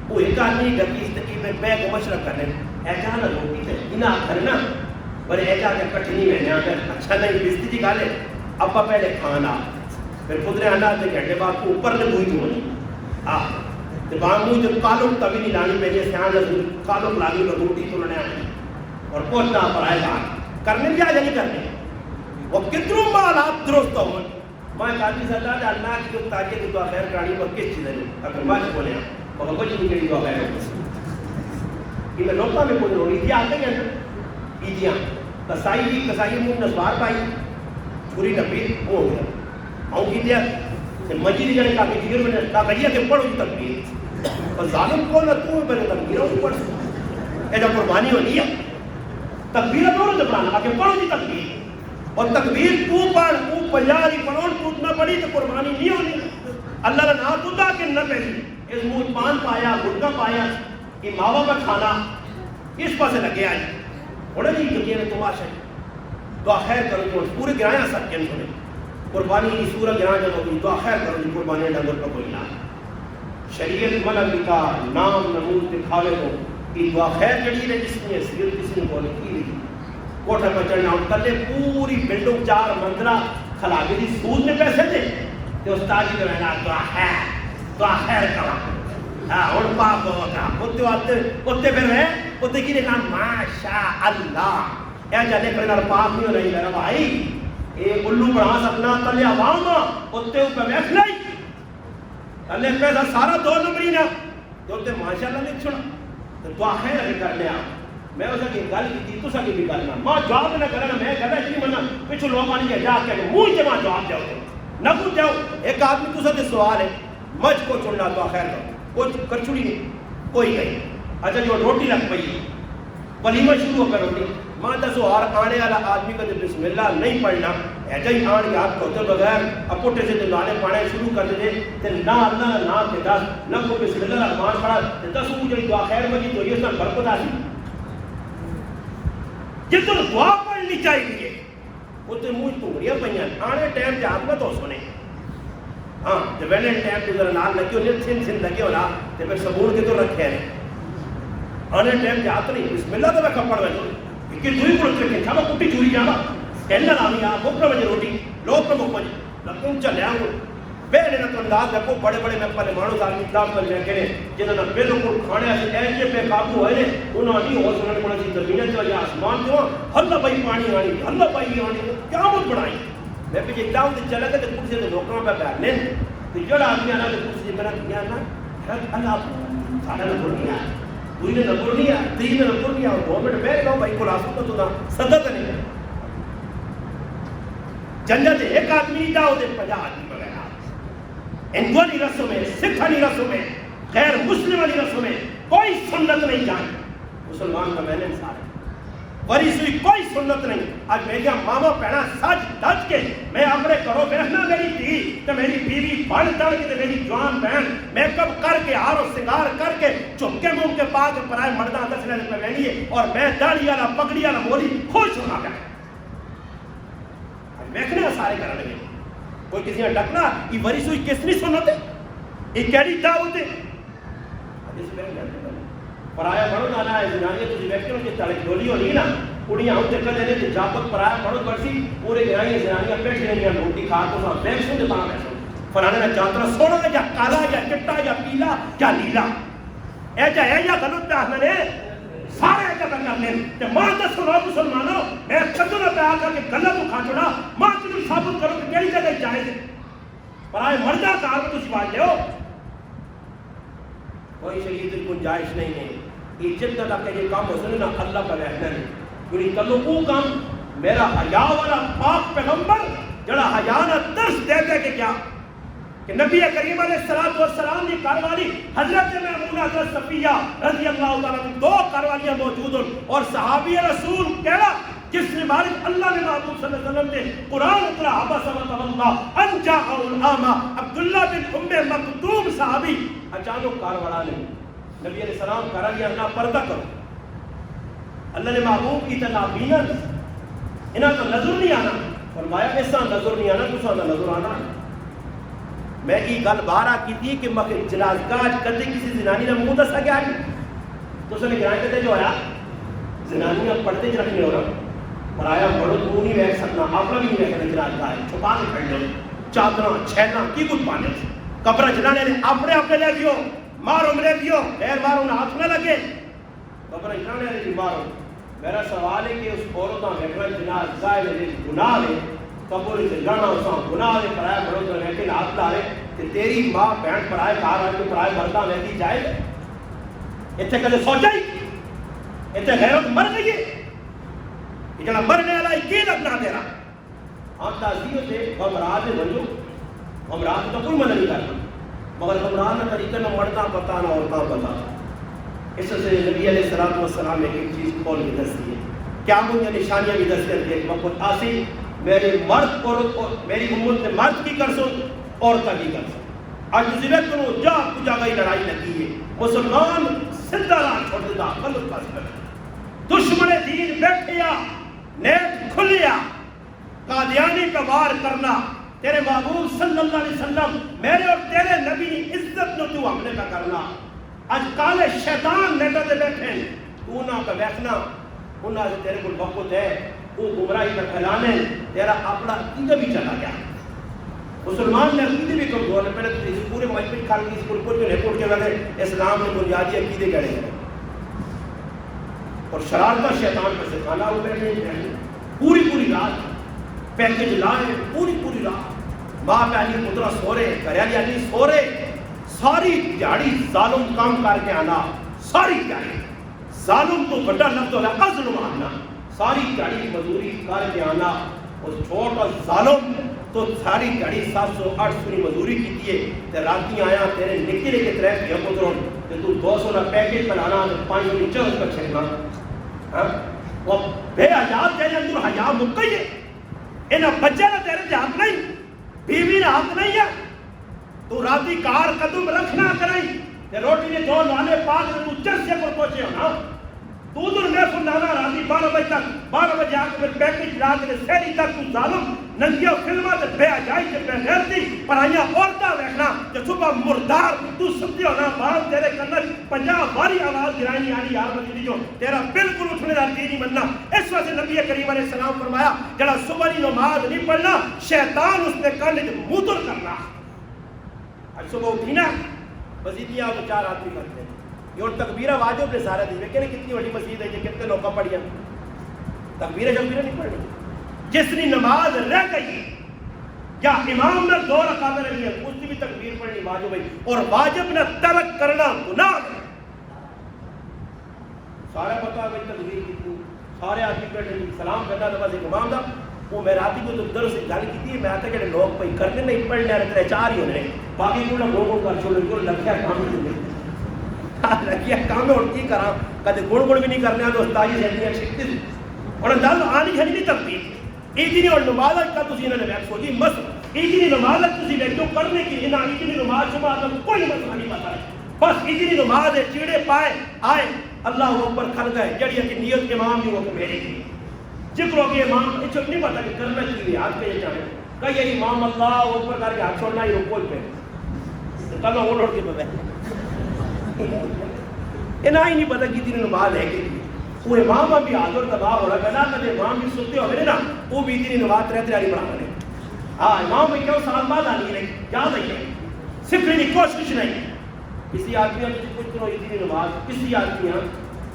وہ ایک آدمی ڈکیس ڈکی میں بیگ مشرف کرنے ایجا نا روٹی تے انہا کرنا پر ایجا کے کٹنی میں نے آگر اچھا نہیں بستی جی گالے ابا پہلے کھانا پھر خدرے آنا تے گھنٹے بعد کو اوپر نے بوئی جو نہیں تے بانگوئی جو کالوک تبھی نہیں لانی میں جیسے آنا کالوک لاغی میں روٹی تو لنے آنے اور پوچھنا پر آئے گا کرنے بھی آجا نہیں کرنے وہ کتنوں مال آپ درست ہو میں کہتی ستا ہے اللہ کی جو تاکہ دعا خیر کرانی پر کس چیز ہے اگر ماں بولے ہیں اور کچھ نہیں کہی دعا خیر ہوگی میں لوگوں میں کوئی روڑی تھی آتے ہیں عیدیاں کسائی منہ نسوار پائی چھوری نپی وہ ہو گیا آؤں کی دیا مجید جانے کا تکبیر میں نے کہا کہیا کہ پڑھو جی تکبیر اور ظالم کون ہے تو میں نے تکبیر ہوں پڑھ اے جب قربانی ہونی ہے تکبیر پڑھو جب پڑھانا آگے پڑھو جی تکبیر اور تکبیر تو پڑھ تو پجاری پڑھو ٹوٹنا پڑی تو قربانی نہیں ہونی اللہ نے نہ تو دا کہ نہ پہلی اس منہ پان پایا گھٹکا پایا یہ ماوا کا کھانا اس پاس لگے آئی انہیں نہیں کہ یہ تماشا دعا خیر کرو جو پورے گرایا سب کے سنے قربانی کی سورہ گران جب ہوگی دعا خیر کرو جو قربانی ڈنگر کا کوئی نہ شریعت ملک کا نام نمود دکھاوے کو یہ دعا خیر جڑی ہے جس میں سیر کسی نے بولی کی رہی کوٹھا پر چڑھنا اور تلے پوری بلڈنگ 4 منزلہ خلابی دی سود میں پیسے دے کہ استاد جی کہنا دعا خیر کرو اور پاپ ہوگا اتے پھر ہے اتے کی نے کہا ماشاء اللہ اے جانے کرنا پاپ نہیں ہو رہی میرا بھائی اے الو بڑھا سکنا تلے عوام اتے اوپر بیٹھ نہیں تلے پیسہ سارا 2 نمبری نا تو اتے ماشاء اللہ نہیں چھوڑا تو دعا خیر اگر کرنے آپ میں اسے کہ گل کی تو سکے بھی کرنا ماں جواب نہ کرنا میں کہتا ہے نہیں منا پچھو لوگ آنی ہے جا کے منہ جمع جواب جاؤ نہ کچھ جاؤ ایک آدمی تو سکے سوال ہے مجھ کو چھوڑنا دعا خیر کرو کوئی کرچوڑی نہیں کوئی نہیں اچھا جو روٹی لگ پئی ولیمہ شروع ہو کر روٹی ماں دسو اور آنے والا آدمی کا جب بسم اللہ نہیں پڑھنا ایجا ہی آن کے آپ کھوتے بغیر اپوٹے سے دلانے پانے شروع کر دے تے نہ اللہ نہ کے دس نہ کو بسم اللہ الرحمن پڑھا تے دس وہ جو دعا خیر مجید تو یہ سب برکت آتی جتن دعا پڑھنی چاہیے اتنے منہ ٹنگڑیاں پہ آنے ٹائم سے آپ میں تو سنے ہاں جب ویلے ٹائم تو ذرا نال لگی ہو چھن لگے ہو رہا تو پھر صبور کے تو رکھے ہیں آنے ٹائم سے آتا نہیں بسم اللہ تو میں کپڑ میں کہ دوئی پڑھتے ہیں چھاپا کٹی چوری جانا کہنا نامی آپ مکر مجھے روٹی لوگ پر مکر لکھن چلے آؤں بیلے نہ تو انداز دیکھو بڑے بڑے میں پہلے مانو آدمی اطلاف کر لیں کہنے جنہوں نے بالکل کھانے سے ایسے پہ قابو ہوئے انہوں نے ہو سننے پڑا سی زمینیں چلا یا آسمان جو اللہ بھائی پانی آنی اللہ بھائی آنی کیا مجھ بڑھائی میں پہ یہ داؤں سے چلے گا کہ کچھ سے لوکروں پہ بیٹھنے تو جڑا آدمی آنا تو کچھ سے میرا دنیا نا شاید اللہ ساڑھا نہ بڑھ گیا دوئی نے نبر نہیں آیا تین نے نبر نہیں آیا 2 منٹ بیٹھ لو بھائی کو لاسو تو دا صدق نہیں ہے جنت ایک آدمی نہیں جاؤ دے 50 آدمی بغیر ہندوانی رسوں میں سکھانی رسوں میں غیر مسلم والی رسوں میں کوئی سنت نہیں جائے مسلمان کا میں نے سارے وری سوئی کوئی سنت نہیں آج میرے ماما پہنا سج دج کے میں اپنے کرو بیٹھنا میری تھی تو میری بیوی بڑھ دڑ کے میری جوان بہن میک اپ کر کے ہار و سنگار کر کے چپکے منہ کے پاک پرائے مردہ 10 لینے پہ بہنی ہے اور میں داڑھی والا پگڑی والا مولی خوش ہونا گیا دیکھنے سارے کرنے لگے کوئی کسی نے ڈکنا یہ وری سوئی کس نہیں سنتے یہ کیڑی دعوت ہے پرایا بڑھو جانا ہے زنانیہ تو ویکٹروں کی تڑک ڈولی ہونی نا کڑیاں ہم چکر دینے تھے جاپت پرایا بڑھو برسی پورے گرائیں زنانیہ پیٹ رہی ہیں روٹی کھا تو ساتھ بیک سن دیتا ہوں ایسا فلانے نے چانترہ سوڑا یا کالا یا چٹا یا پیلا یا نیلا ایجا غلط پہ آسنا نے سارے ایجا پہ کرنے تے ماں دس سنو مسلمانوں میں قدر پہ آکا کہ غلط کو کھا چھوڑا ماں تم ثابت کرو کہ کیڑی جگہ جائے تھے پرائے مردہ کار میں تو سوال لے ہو کوئی شہید کی گنجائش نہیں ہے. یہ جتنا تک یہ کام ہو سکے نا اللہ کا رہنا ہے. کیونکہ کلو وہ کام میرا حیا والا پاک پیغمبر جڑا حیا نہ درس دیتے کہ کیا کہ نبی کریم علیہ السلام کی گھر والی حضرت میمونہ حضرت صفیہ رضی اللہ تعالیٰ عنہ دو گھر والیاں موجود ہیں اور صحابی رسول کہنا جس نے مالک اللہ نے محبوب صلی اللہ علیہ وسلم نے قرآن اترا عباس و تولہ ان جاءہ العامہ عبداللہ بن مکتوم صحابی اچانک گھر والا نے نبی علیہ السلام کہا کہ اللہ پردہ کرو. اللہ نے محبوب کی تنابینہ انہاں تو نظر نہیں آنا فرمایا ایسا نظر نہیں آنا تو سا نظر آنا. میں یہ گل باہر کی تھی کہ مگر جنازگاہ کدے کسی زنانی نے منہ دسا گیا تو اس نے گرائیں کہتے جو آیا زنانیاں پڑھتے جنہیں نہیں ہو رہا اور آیا بڑھو تو نہیں بیٹھ سکنا اپنا بھی نہیں بیٹھ سکنا جنازگاہ ہے چھپا کے پڑھ لو چادرہ چھینا کی کچھ پانے کپڑا جنانے نے اپنے لے دیو مارو ملے دیو غیر مارو نہ ہاتھ نہ لگے کپڑا جنانے نے مارو. میرا سوال ہے کہ اس عورتوں میں جنازگاہ میں گناہ ہے قبول سے جانا اساں گناہ دے پرائے بڑو تو رہتے ہاتھ لارے کہ تیری ماں بہن پرائے کار آئے تو پرائے مردہ میں دی جائے اتنے کدے سوچا ہی اتنے غیرت مر گئی یہ جنا مرنے والا کی لگنا تیرا ہم تعزیوں سے غمراہ سے بنجو غمراہ تو کوئی مدد نہیں کرنا مگر غمراہ نہ طریقہ نہ مردہ پتا نہ عورتاں پتا. اس سے نبی علیہ السلام نے ایک چیز کھول کے دستی ہے کیا مجھے نشانیاں بھی دستے ہیں ایک وقت آسی میرے مرد اور میری امت میں مرد کی کر سن عورتہ کی کر سن. آج مصیبت کرو جا کچھ آگئی لڑائی لگی ہے مسلمان زندہ راہ چھوڑ دیتا غلط پاس کر دشمن دین بیٹھیا نیٹ کھلیا قادیانی کا وار کرنا تیرے محبوب صلی اللہ علیہ وسلم میرے اور تیرے نبی عزت نو تو حملے کا کرنا. آج کالے شیطان نیٹا دے بیٹھے تو نہ کا بیٹھنا انہاں سے تیرے کو وقت ہے وہ گمراہی کا پھیلانے تیرا اپنا عقیدہ بھی چلا گیا. مسلمان نے عقیدے بھی کمزور ہے پہلے تو پورے مجمع خان کی اسکول کو جو رپورٹ کے وقت اسلام میں بنیادی عقیدے کہے ہیں اور شرارتہ شیطان پر سے کھانا ہو بیٹھے پوری رات پیکج لائے پوری رات ماں پہلی پترا سو رہے گھریالی آدمی سو رہے ساری دیہڑی ظالم کام کر کے آنا ساری دیہڑی ظالم تو بڑا لفظ ہوگا ظلم آنا ساری دیہڑی مزدوری کر کے آنا اور چھوٹا ظالم تو ساری دیہڑی 700-800 کی مزدوری کی تھی تے راتی آیا تیرے نکے لے کے ترے پیا پتروں تے تو 200 کا پیکج بنانا تے 500 نیچے اس کا چھڑنا ہاں وہ بے حجاب تیرے اندر حجاب مکئی ہے انہاں بچے نہ تیرے ہاتھ نہیں بیوی نہ ہاتھ نہیں ہے تو راتی کار قدم رکھنا کریں تے روٹی نے دو لانے پاک تو چرسے پر پہنچے ہو نا تو ادھر میں سنانا راتی 12 بجے تک 12 بجے آ کے پیکج لا کے سہری تک تو ظالم ننگیا فلمہ تے بے حجائی تے بے غیرتی پر آیا عورتاں دیکھنا کہ صبح مردار تو سمجھے ہو نا باپ تیرے کنن 50 باری آواز گرانی آنی یار بجی جو تیرا بالکل اٹھنے دا دین نہیں بننا. اس وجہ سے نبی کریم علیہ السلام فرمایا جڑا صبح کی نماز نہیں پڑھنا شیطان اس نے کن وچ موتر کرنا. آج صبح اٹھی نا مسجد آپ 4 آدمی کرتے ہیں یہ اور تکبیرہ واجب نے سارا دن کہ کتنی بڑی مسجد ہے کتنے لوگ پڑھیا تکبیرہ شکبیرہ نہیں پڑھنی. جس نے نماز رہ گئی یا امام نے 2 رکعت رہی ہے اس کی بھی تکبیر پڑھنی واجب ہے اور واجب نے ترک کرنا گناہ ہے. سارے پتہ ہے تکبیر کتنی سارے آدمی پڑھنے سلام کرنا نماز امام دا وہ میں راتی کو تو درس سے گل کی تھی میں آتا کہ لوگ پہ کرنے نہیں پڑھنے رہتے 4 ہی ہونے باقی کو لوگوں کا چھوڑ کو لگیا کام نہیں لگیا کام اور کی کرا کدے گڑ بھی نہیں کرنے تو استاد جی شکتی اور انداز آنی ہے نہیں تکبیر ایدی اور نماز کا تسی انہوں نے بیٹھ سوچی مس ایدی نماز تسی بیٹھو کرنے کی انہاں ایدی نماز شما کا کوئی مسئلہ نہیں پتا ہے بس ایدی نماز ہے چیڑے پائے آئے اللہ اکبر کھل گئے جڑی کہ نیت امام دی وہ کہ میری کی جکرو کہ امام یہ چک نہیں پتا کہ کرنا چاہیے ہاتھ پہ یہ چاہے کہیے امام اللہ اوپر کر کے ہاتھ چھوڑنا ہی رکو پہ تب وہ لوٹ کے پہ انہاں ہی نہیں پتا کہ تیری نماز ہے کہ وہ امام بھی حاضر تباہ ہو رہا کہنا کہ امام بھی سنتے ہوئے نا وہ بھی اتنی نماز رہتے رہی پڑھا کرے ہاں امام بھی کیوں سال بعد آنی ہے یاد ہے صرف انہیں کوشش نہیں کسی آدمی ہم کچھ کرو اتنی نماز کسی آدمی ہم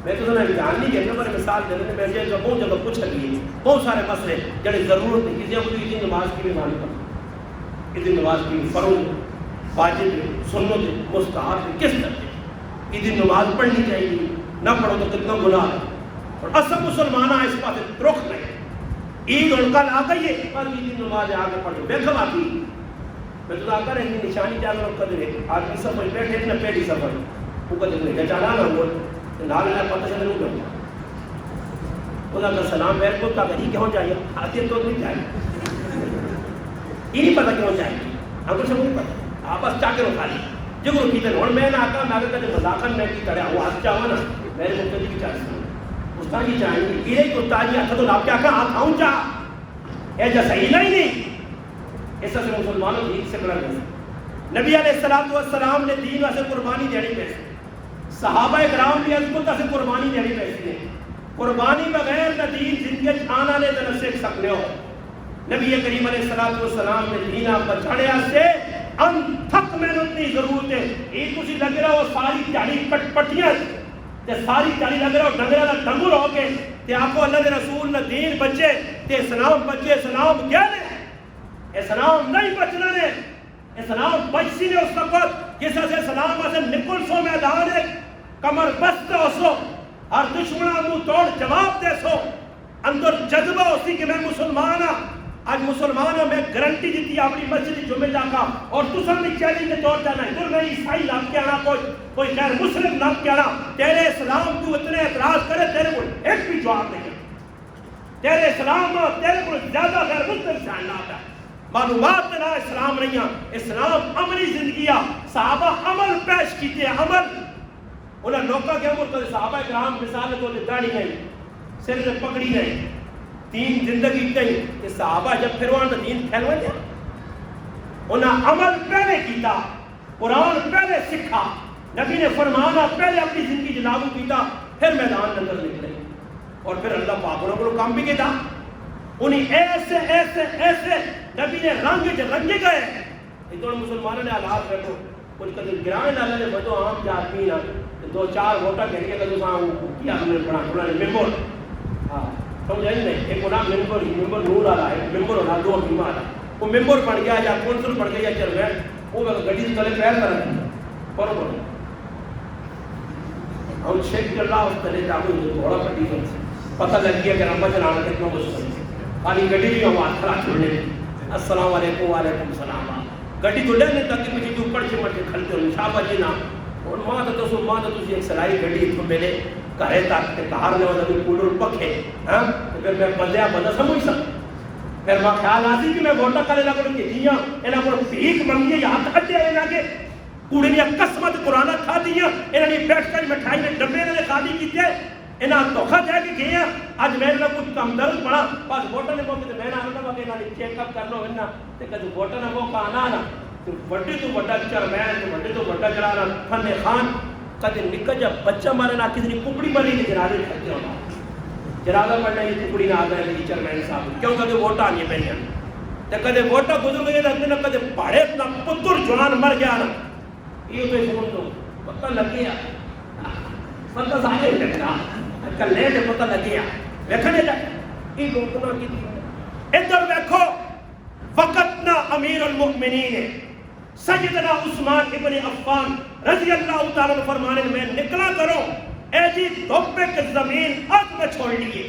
میں تو سنا جان نہیں کہنا پر مثال دینے میں جائے گا بہت جگہ پوچھ لیے بہت سارے مسئلے جڑے ضرورت ہے کسی کو اتنی نماز کی بھی مانی پر اتنی نماز کی فرض واجب سنت مستحب کس طرح عیدی نماز پڑھنی چاہیے، نہ پڑھو تو کتنا گناہ ہے. اور اصل مسلمان اس پاس رخ نہیں. عید اور کل آ گئی ہے، کل عیدی نماز آ کے پڑھو. دیکھو باقی میں تو آتا رہی نشانی جا کر قدر ہے. آدمی سفر بیٹھے نا پہلی سفر وہ قدر نہیں چلا نہ ہوا نال نہ پتہ چلے نہیں کرتا. خدا کا سلام پیر کو کہا کہ کیوں چاہیے آتے تو نہیں چاہیے. یہ نہیں پتہ کیوں چاہیے، ہم کو سب نہیں پتہ. آپ بس چاہ کے رکھا لی جب روکی تھے اور میں نہ آتا میں آگے کہتے مذاکر میں کی کرے وہ آج چاہوں نا میرے مقتدی کی چاہیے استاد جی چاہیں گے یہ ایک استاد جی آتا تو آپ کیا کہا آپ آؤں چاہ ایجا صحیح نہیں ایسا سے مسلمانوں دین سے بڑا نہیں. نبی علیہ السلام نے دین واسے قربانی دینی پیسے، صحابہ اکرام بھی اس کو سے قربانی دینی پیسے ہیں. قربانی بغیر نہ دین زندگی آنا لے تو نہ سیکھ سکتے ہو. نبی کریم علیہ السلام نے دین آپ بچاڑیا سے ان تھک میں اتنی ضرورت ہے. ایک کسی لگ رہا ہو ساری چاڑی پٹیاں تے ساری چاڑی لگ رہا ہو ڈنگرہ دا ڈنگر ہو کے تے آپ کو اللہ دے رسول نہ دین بچے تے اسلام بچے. اسلام کیا نے اسلام نہیں بچنا نے. اسلام بچی نے اس وقت جس سے اسلام سے نکل سو میدان ہے کمر بست ہو سو ہر دشمنہ منہ توڑ جواب دے سو اندر جذبہ ہوتی کہ میں مسلمان ہاں. آج مسلمانوں میں گارنٹی دیتی اپنی مسجد جمعہ جا کا اور تسل بھی چیلنج کے طور جانا ہے تو میں عیسائی نام کے آنا کوئی غیر مسلم نام کے آنا تیرے اسلام کو اتنے اعتراض کرے تیرے کو ایک بھی جواب نہیں. تیرے اسلام تیرے کو زیادہ غیر مسلم شان آتا ہے. معلومات نہ اسلام نہیں ہے. اسلام عملی زندگی ہے. صحابہ عمل پیش کیتے ہیں عمل. انہیں لوگوں کے عمر تو صحابہ کرام مثال تو داڑھی نہیں سر سے پکڑی نہیں دین زندگی نہیں کہ صحابہ جب پھروان تو دین پھیلوائے دیا. انہیں عمل پہلے کیتا قرآن پہلے سکھا نبی نے فرمانا پہلے اپنی زندگی لاگو کیتا پھر میدان اندر نکلے اور پھر اللہ پاک انہوں کو کام بھی کیتا. انہیں ایسے ایسے ایسے نبی نے رنگے گئے. اتنے مسلمانوں نے حالات رکھو کچھ قدر گرانے ڈالے نے بدو عام آدمی نا دو چار ووٹا کہہ کے کدو ساں کیا ہم نے بنا تھوڑا ممبر ہاں سمجھائیں نہیں ایک نام ممبر نور آ رہا ہے ممبر ہونا دو بیمار آ رہا وہ ممبر پڑ گیا یا کونسل پڑ گیا یا چیئرمین وہ گڈی سے تلے پیر کر کرو کرو ہم شیخ اللہ اس تلے جاؤ تھوڑا پٹی کر پتہ لگ گیا کہ رمبا چلانا کتنا مشکل خالی گڈی بھی ہم ہاتھ کھڑا چھوڑنے السلام علیکم وعلیکم السلام گڈی تو لینے تک کہ مجھے اوپر سے مجھے کھلتے ہو شاہ جی نا اور ماں تو ایک سلائی گڈی تو میرے گھرے تک باہر لے والا کولر پکھے ہاں پھر میں بندیا بندہ سمجھ سکتا پھر میں خیال آتی کہ میں ووٹا کرے لگا کہ جیاں انہاں کو بھیک منگی یا ہاتھ کھٹے انہاں کے کوڑے نے قسمت قرآن کھا دیا انہاں نے بیٹھ کر مٹھائی میں ڈبے نے خالی کیتے انہاں دھوکا دے کے گئے اج میرے نال کچھ کم درد پڑا بس ووٹا نے موقع تے میں نہ آنا کہ انہاں نے چیک اپ کر لو انہاں تے کدی ووٹا نے موقع آنا نا تو وڈے تو وڈا چیئرمین تو وڈے تو وڈا چلانا فن خان کدے نکل جا بچہ مارے نہ کسی ککڑی ماری نہیں جنازے کھڑتے ہونا جنازہ پڑھنا یہ ککڑی نہ آتا ہے چیئرمین صاحب کیوں کدے ووٹا نہیں پہنیا تے کدے ووٹا گزر گئے نہ کدے پہاڑے اپنا پتر جوان مر گیا نا یہ تو فون تو پتہ لگ گیا پتہ سارے لگا کلے تے پتہ لگ گیا دیکھنے جا یہ لوگ نہ کی ادھر دیکھو وقت نہ امیر المؤمنین سیدنا عثمان ابن عفان رضی اللہ تعالیٰ فرمانے میں نکلا کرو اے جی دھوپے کے زمین اگ میں چھوڑ لیے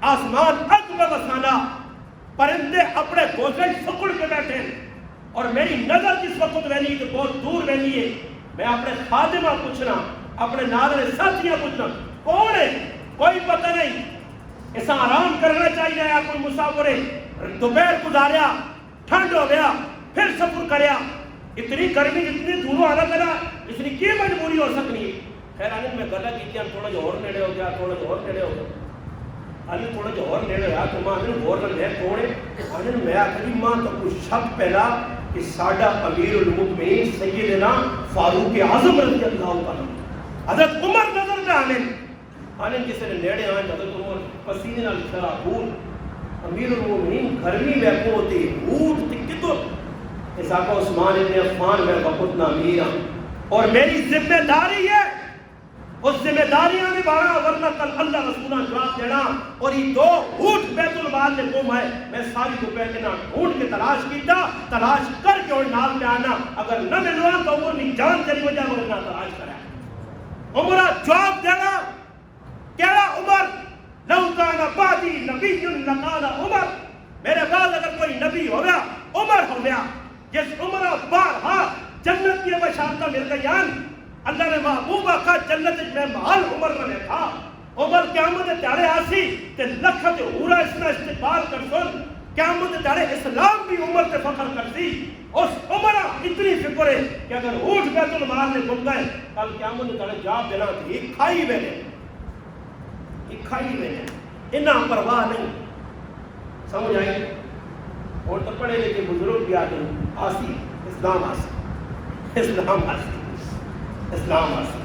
آسمان اگ میں بسانا پرندے اپنے گھونسلے سکڑ کے بیٹھے اور میری نظر جس وقت رہنی تو بہت دور رہنی ہے میں اپنے خادمہ پوچھنا اپنے ناظر ساتھیاں پوچھنا کون ہے کوئی پتہ نہیں ایسا آرام کرنا چاہیے یا کوئی مسافر دوپہر گزاریا ٹھنڈ ہو گیا پھر سفر کریا اتنی گرمی اتنی دوروں آنا کرا اس نے کی مجبوری ہو سکنی ہے خیر آنے میں گلا کی تھوڑا جو اور نیڑے ہو گیا تھوڑا جو اور نیڑے ہو گیا آنے تھوڑا جو اور نیڑے ہوا تو ماں نے غور کر لیا کوڑے آنے میں آخری ماں تو کچھ شک پہلا کہ ساڈا امیر المؤمنین سیدنا فاروق اعظم رضی اللہ عنہ حضرت عمر نظر میں آنے کسی نے نیڑے آئے حضرت عمر پسینے نال خرابون امیر المؤمنین گرمی میں پوتے اونٹ تکتو اس آقا عثمان ابن عفان میں وقت نامیر ہوں اور میری ذمہ داری ہے اس ذمہ داریاں نے بارا ورنہ کل اللہ رسولہ جواب دینا اور یہ دو اونٹ بیت المال نے گم ہے میں ساری کو بیٹھے نہ ڈھونڈ کے تلاش کیتا تلاش کر کے اور نام پہ آنا اگر نہ ملوا تو وہ نہیں جان تیری وجہ وہ نہ تلاش کرا عمرہ جواب دینا کہڑا عمر لو کان بعدی نبی لکان عمر، میرے بعد اگر کوئی نبی ہو گیا عمر ہو گیا، جس عمرہ بارہا جنت کی بشارتیں مل گئی ہیں۔ اللہ نے محبوبہ کا جنت میں محل عمر نے لکھا، عمر قیامت تیارے آسی تے لکھت ہورا اس نے استقبال کر سن، قیامت تیارے اسلام بھی عمر سے فخر کرتی۔ اس عمرہ اتنی فکر ہے کہ اگر اٹھ بیت المال نے گم گئے کل قیامت تیارے جواب دینا کہ یہ کھائی میں نے انہاں پرواہ نہیں۔ سمجھ آئی؟ اور تو پڑھے لکھے بزرگ بھی آتے ہیں آسی اسلام آسی، اسلام آسی، اسلام آسی،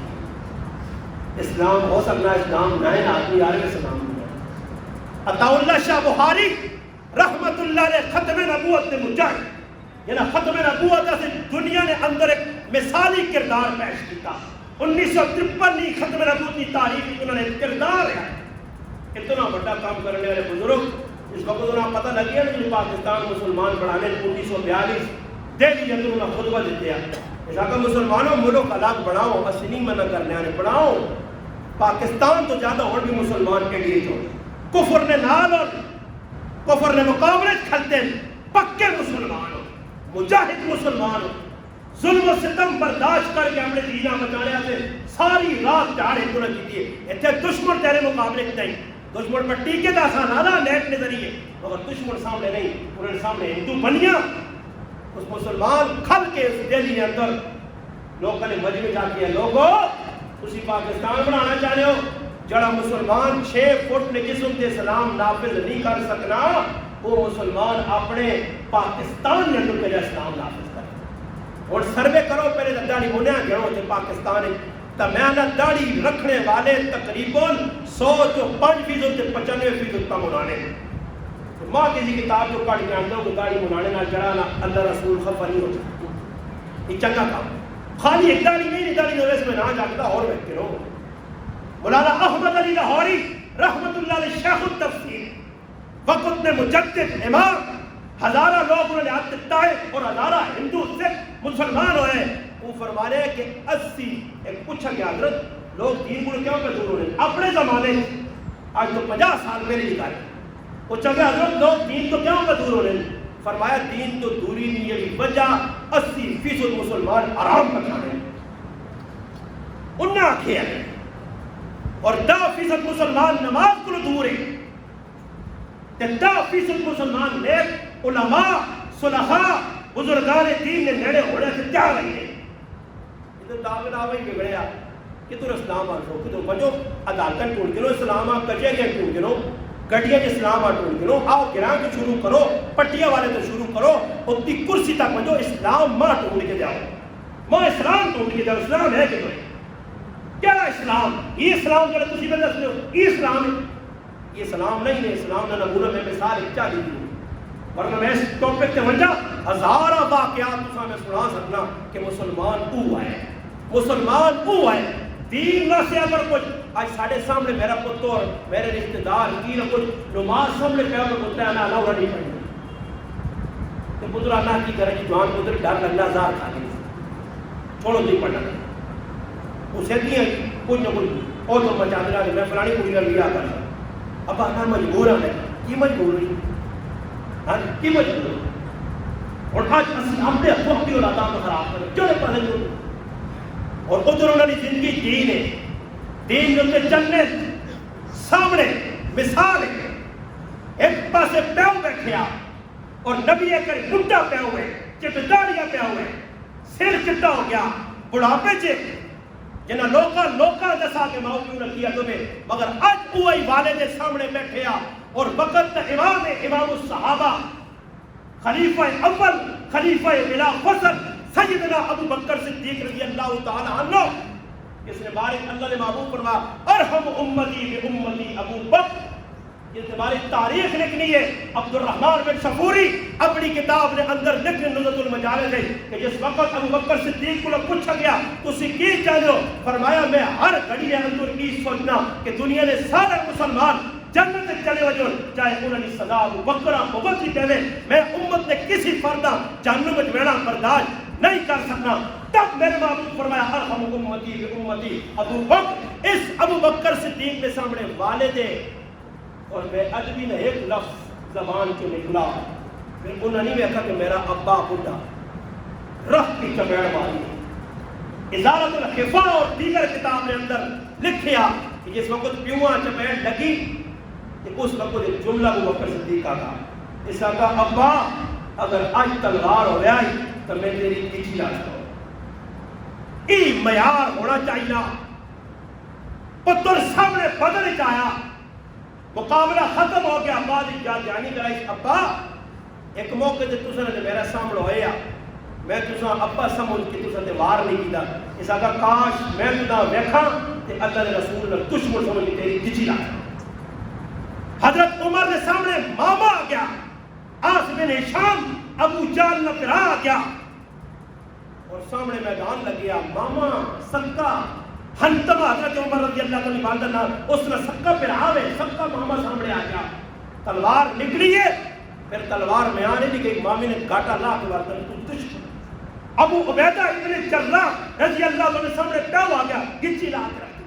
اسلام ہو سکنا اسلام نائن آدمی آرے اسلام نہیں۔ عطا اللہ شاہ بخاری رحمت اللہ نے ختم نبوت نے مجھے یعنی ختم نبوت سے دنیا نے اندر ایک مثالی کردار پیش کیتا۔ 1953 نہیں ختم نبوت کی تاریخ انہوں نے کردار ہے اتنا بڑا کام کرنے والے بزرگ۔ اس وقت انہیں پتہ لگ گیا کہ پاکستان مسلمان بڑھانے 1942 دہلی کے اندر انہیں خطبہ دیتے ہیں، اس کا مسلمانوں ملک الگ بڑھاؤ، اسی نہیں منع کرنے والے بڑھاؤ، پاکستان تو زیادہ اور بھی مسلمان کے لیے جو کفر نے نال اور کفر نے مقابلے کھلتے پکے مسلمان ہو، مجاہد مسلمان ہو، ظلم و ستم برداشت کر کے اپنے دینا بچانے سے ساری رات جاڑے کو لگی دیئے۔ اتنے دشمن تیرے مقابلے نہیں، دشمن پر ٹیکے دا سانانا نیٹ نظریے، مگر دشمن سامنے نہیں، انہیں سامنے ہندو بنیا۔ اس مسلمان کھل کے اس دہلی کے اندر لوگوں نے مجمع جا کے لوگوں اسی پاکستان بنانا چاہتے ہو جڑا مسلمان 6 فٹ نے جسم کے اسلام نافذ نہیں کر سکنا، وہ مسلمان اپنے پاکستان نے اندر کے اسلام نافذ کرے۔ اور سروے کرو پہلے داڑھی بنیا گھروں سے پاکستان ہے تو میں داڑھی رکھنے والے تقریباً 105% سے 95% کم ہونے ماں کسی کتاب جو کاڑی جانتا ہوں کہ داڑھی منانے نہ چڑھانا اللہ رسول خفا نہیں ہو سکتا، یہ چنگا کام خالی ایک داڑھی نہیں، داڑھی جو اس میں نہ جاگتا اور بیٹھتے رہو۔ مولانا احمد علی لاہوری رحمت اللہ علیہ شیخ التفسیر وقت میں مجدد امام، ہزارہ لوگ انہوں نے ہاتھ دکھائے اور ہزارہ ہندو سکھ مسلمان ہوئے، وہ فرما رہے ہیں کہ 80 ایک پوچھا کہ حضرت لوگ دین کو کیوں پہ دور ہو رہے ہیں؟ اپنے زمانے آج تو 50 سال پہلے نکالے پوچھا کہ حضرت لوگ دین تو کیوں پہ دور ہو رہے ہیں؟ فرمایا دین تو دوری نہیں ہے، وجہ 80% مسلمان آرام پر کھانے ہیں، انہاں آنکھیں ہیں، اور 10% مسلمان نماز کو دور ہے، 10% مسلمان نیک علماء صلحاء بزرگان دین نے نیڑے ہونے سے کیا رہی ہے۔ یہ تو دعوت آوائی بگڑیا کہ تو اسلام آٹھو کہ تو بجو عدالتاں ٹوڑ گنو، اسلام آپ کچھے ٹوڑ گنو، گھڑیاں اسلام ٹوڑ گنو، آؤ گران کو شروع کرو، پٹیا والے تو شروع کرو، اتنی کرسی تک بجو اسلام ماں ٹوڑ کے جاؤ، ماں اسلام ٹوڑ کے جاؤ۔ اسلام ہے کہ تو ہے کیا اسلام؟ یہ اسلام جو تسی میں دس لو یہ اسلام ہے، یہ اسلام نہیں ہے۔ اسلام نے نمونہ میں مثال اچھا دی دی، ورنہ میں اس ٹاپک تے ونجا ہزارہ واقعات تسا میں سنا سکنا کہ مسلمان او ہے، مسلمان او ہے دین نہ سے اگر کچھ آج ساڑھے سامنے میرا پتر میرے رشتہ دار کی نہ کچھ نماز سامنے پہ اگر ہوتا ہے نا اللہ نہیں پڑھنا تو پتر اللہ کی کرے کہ جوان پتر ڈر لگنا ہزار کھا گئی چھوڑو نہیں پڑھنا اسے دیا کچھ نہ کچھ اور تو مچا دیا کہ میں فلانی کڑی کا لیا کر اب آنا مجبور ہے کی مجبوری ہاں کی مجبوری اور آج اپنے وقت کی اولاداں کو خراب کرے جو پڑھے جو اور ادھر انہوں نے زندگی دین ہے، دین جو چلنے سامنے مثال ہے، ایک پاسے پیو بیٹھیا اور نبی کریم بڈھا پیو ہوئے چٹ داڑیاں پیو ہوئے سر چٹا ہو گیا بڑھاپے چ جنہاں لوکاں دسا کے ماؤ کیوں نہ کیا تمہیں، مگر اج وہی والد کے سامنے بیٹھیا اور وقت امام امام الصحابہ خلیفہ اول خلیفہ بلا فصل سیدنا ابو بکر صدیق رضی اللہ تعالی عنہ اس نے بارک اللہ نے محبوب فرمایا ارحم امتی بی امتی ابو بکر، یہ تمہاری تاریخ لکھنی ہے۔ عبد الرحمن بن شفوری اپنی کتاب نے اندر لکھنے نزلۃ المجالس ہے کہ جس وقت ابو بکر صدیق کو پوچھا گیا تو کی چاہتے ہو، فرمایا میں ہر گھڑی کے اندر کی سوچنا کہ دنیا نے سارے مسلمان جنت چلے وجہ چاہے انہوں نے سزا ابو بکر ابو بکر کہے میں امت نے کسی فردہ جہنم میں جانا برداشت نہیں کر سکنا. تب میرے محبوب فرمایا ارحم امتی بامتی ابو بکر. اس ابو بکر صدیق کے سامنے والد اور بے ادبی نے ایک لفظ زبان سے نکلا. پھر انہوں نے کہا کہ میرا ابا بڈھا رخ کی چپیڑ ماری. ازالت الخفا اور دیگر کتاب کے اندر لکھیا کہ جس وقت پیواں چپیڑ لگی کہ اس وقت ایک جملہ ابو بکر صدیق کا تھا. اس کا کہا ابا اگر آج تلوار ہو گیا تو میں تیری پیچھے لا جاؤں. یہ معیار ہونا چاہیے. پتر سامنے بدل چاہیا مقابلہ ختم ہو گیا. بعد جانی کرائی ابا ایک موقع تے تساں نے میرا سامنے ہویا میں تساں ابا سمجھ کے تساں تے وار نہیں کیتا. اس کا کاش میں تساں ویکھاں تے اللہ کے رسول نے دشمن سمجھ کے تیری پیچھے لا. حضرت عمر کے سامنے ماما آ گیا. آس بن ہشام ابو جہل نہ پھرا آ گیا اور سامنے میدان لگ گیا. ماما صدقہ ہنتما حضرت عمر رضی اللہ تعالی عنہ اس نے صدقہ پھراوے صدقہ ماما سامنے آ گیا. تلوار نکلی ہے پھر تلوار میں آنے دی گئی. مامی نے گاٹا لا کے وارتا تو دشمن. ابو عبیدہ ابن جراح رضی اللہ عنہ سامنے پیو آ گیا گچی لا کے رکھ دی.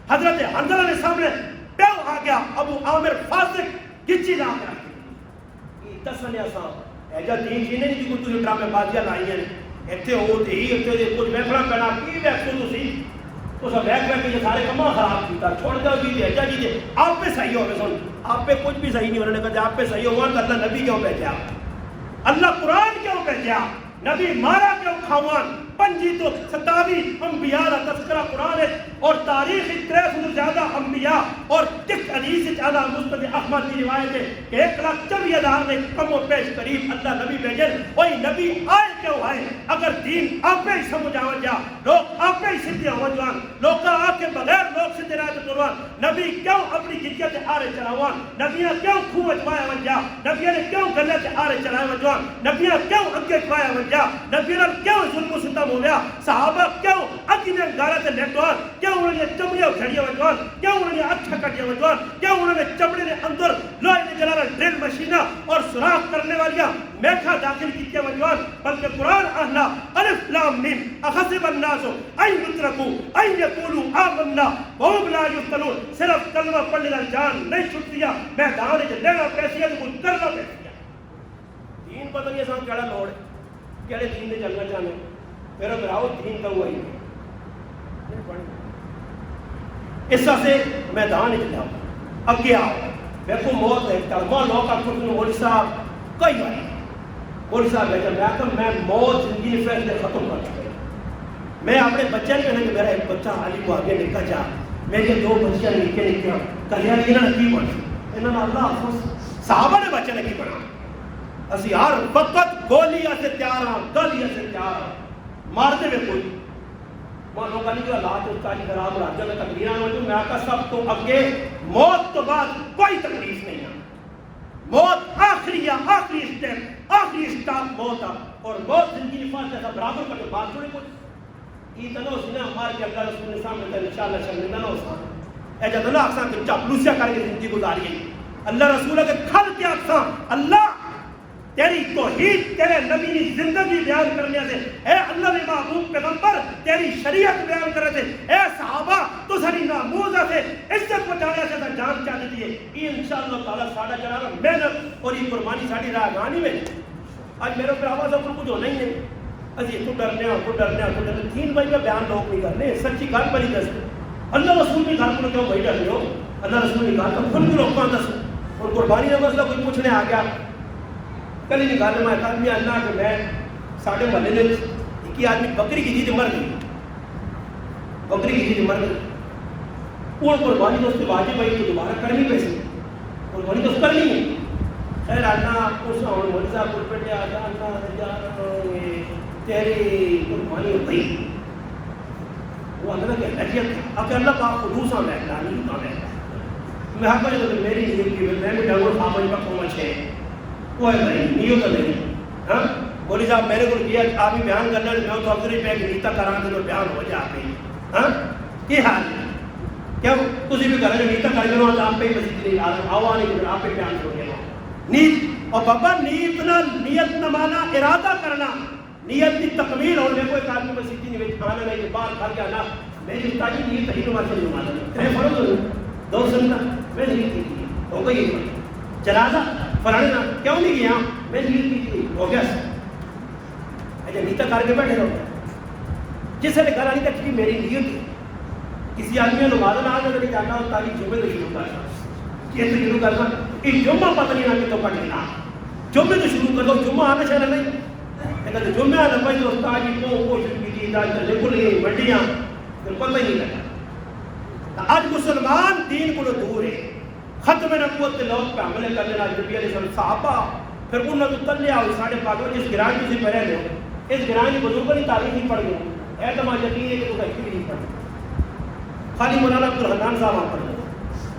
حضرت حنظلہ نے سامنے پیو آ گیا ابو عامر فاسق گچی لا کے رکھ دی. دسنیا سا ایجا دین جی نہیں کوئی تسی ڈرامے بازیاں لائی ہیں ایتھے ہو تے ہی ایتھے کچھ ویکھنا پینا کی ویکھو تسی اس ویکھ کے یہ سارے کما خراب کیتا چھوڑ دو بھی ایجا جی آپ پہ صحیح ہو گئے سن آپ پہ کچھ بھی صحیح نہیں. انہوں نے کہا آپ پہ صحیح ہوا تو اللہ نبی کیوں بھیجا اللہ قرآن کیوں بھیجا نبی مارا کیوں کھاوان پنجی تو 27 انبیاء کا تذکرہ قرآن ہے اور تاریخ 300 زیادہ انبیاء اور تک حدیث زیادہ مستد احمد کی روایت ہے کہ 1,24,000 نے کم و پیش قریب اللہ نبی بھیجے. وہی نبی آئے کیوں آئے اگر دین آپ ہی سمجھ آ جا لوگ آپ ہی سیدھے ہو جوان لوگ آ کے بغیر لوگ سیدھے رہے تو تروان نبی کیوں اپنی جدیت آرے چلاوان نبیاں کیوں خوہ چوایا ونجا نبیاں نے کیوں گلت آرے چلائے ونجوان نبیاں کیوں اگے چوایا ونجا نبیاں کیوں ظلم و ستم ہو گیا صحابہ کیوں اگنے گارہ تے لیٹوان کیوں انہوں نے چمڑیاں اچھڑیاں ونجوان کیوں انہوں نے اچھا کٹیاں ونجوان کیوں انہوں نے چمڑے نے اندر لوہے نے جلالا ڈرل مشینہ اور سراخ کرنے والیاں میکھا داخل کیتے ونجوان بلکہ قرآن اہلا الف لام میم اخصب الناس این یترکو این یقولو آمنا وهم لا یفتنون. صرف کلمہ پڑھنے کا جان نہیں چھٹیا میدان جو لینا پیسی ہے تو کچھ کرنا پیسی ہے. دین پتہ نہیں سان کیڑا لوڑ کیڑے دین نے چلنا چاہنے میرا براؤ دین کا ہوا ہی اس سے میدان جاؤ اگے آؤ دیکھو موت ہے کلمہ لوگ کا کچھ مولوی صاحب کئی آئی مولوی صاحب ہے جب میں موت زندگی فیصلے ختم کر چکے میں اپنے بچے نے کہنا کہ میرا ایک بچہ حالی کو آگے نکل جا میرے 2 بچیاں نکے نکے کلیاں انہوں نے کی بڑھ انہوں نے اللہ حافظ صحابہ نے بچے نے کی بڑھا اسی ہر وقت گولیاں سے تیار ہاں گلیاں سے تیار ہاں مارتے میں کوئی مانو کا نہیں جو اللہ تو تاریخ خراب راجہ میں تقریران ہو جو میں آقا سب تو اگے موت تو بعد کوئی تکلیف نہیں ہے. موت آخری اسٹیپ آخری اسٹاپ موت اور موت زندگی نفاظ جیسا برابر کر کے بات چھوڑے کچھ یہ تنو سنے ہمارے کہ اللہ رسول نے سامنے تھا انشاءاللہ شرمندہ نہ ہو سان اے جب اللہ اقسان کے چاپلوسیاں کر کے زندگی گزاری ہے. اللہ رسول کے کھل کے اقسان اللہ تیری توحید تیرے نبی نے زندگی بیان کرنے سے اے اللہ نے محبوب پیغمبر تیری شریعت بیان کرنے سے اے صحابہ تو ساری ناموز سے عزت بچانے سے جان چاہتے دیئے یہ انشاءاللہ تعالیٰ ساڑھا چلانا محنت اور یہ قربانی ساڑھی راہ گانی میں آج میرے پر آواز اپنے کچھ ہونا ہی نہیں ازی تو ڈرنے تین بھائی کا بیان لوگ نہیں کرنے سچی گھر پر ہی دس اللہ رسول کی گھر پر کیوں بھائی ڈر رہے ہو اللہ رسول کی گھر پر خود بھی لوگ دس اور قربانی کا مسئلہ کوئی پوچھنے آ گیا کل ہی نکالنے میں آدمی اللہ کہ میں ساڑھے محلے نے ایک آدمی بکری کی جیت مر گئی بکری کی جیت مر گئی وہ قربانی تو اس کے واجب بھائی تو دوبارہ کرنی پیسے قربانی تو اس کرنی ہے خیر اللہ اس اور مرزا پر پڑے تیری قربانی ہو گئی وہ اللہ کہ حیثیت اب اللہ کا خلوص ہم ہے نہیں کام ہے میں حق پر جو میری زندگی میں بھی ڈنگور خامج پر پہنچ ہے وہ ہے بھائی نیو تو نہیں ہاں بولی صاحب میرے کو کیا آپ ہی بیان کرنا ہے میں تو افضلی پہ ایک نیتا کران دے تو بیان ہو جائے آپ ہی ہاں کی حال ہے کیا کسی بھی کرنے نیتا کرنے ہو تو آپ پہ ہی مسجد نہیں آوا نہیں کہ آپ پہ بیان ہو گیا نیت اور بابا نیت نہ مانا ارادہ کرنا نیت کی تکمیل ہونے کوئی آدمی مسیحی نہیں وچ آنا نہیں باہر کھا کے آنا میری استادی نیت ہی نماز سے نماز تیرے فرض ہو دو سننا میں نیت کی تھی ہو گئی جنازہ فلانا کیوں نہیں گیا میں نیت کی تھی ہو گیا اچھا نیت کر کے بیٹھے رہو جس نے گھر آنی تک کی میری نیت تھی کسی آدمی نے نماز نہ نہیں جانا اور تاریخ جمعے تو شروع کرنا یہ تو شروع کرنا یہ جمعہ پتہ نہیں آگے تو پڑھ لینا جمعے تو شروع کر دو جمعہ آنا چاہنا نہیں لیکن جمعہ آنا پائی تو استاد جی کو کوشش کی تھی داج کر لکھ لی منڈیاں پھر پتہ ہی نہیں لگا آج مسلمان دین کو دور ہے ختم نبوت کے لوگ پہ عمل کرنے لگا نبی علیہ السلام صحابہ پھر انہوں نے تلے آؤ ساڑھے پاکوں جس گران کی پہلے لے اس گران کی بزرگوں کی تاریخ نہیں پڑھ گئی اعتماد یقین ہے کہ تو کہیں بھی نہیں پڑھ خالی مولانا عبدالحنان صاحب آپ پڑھ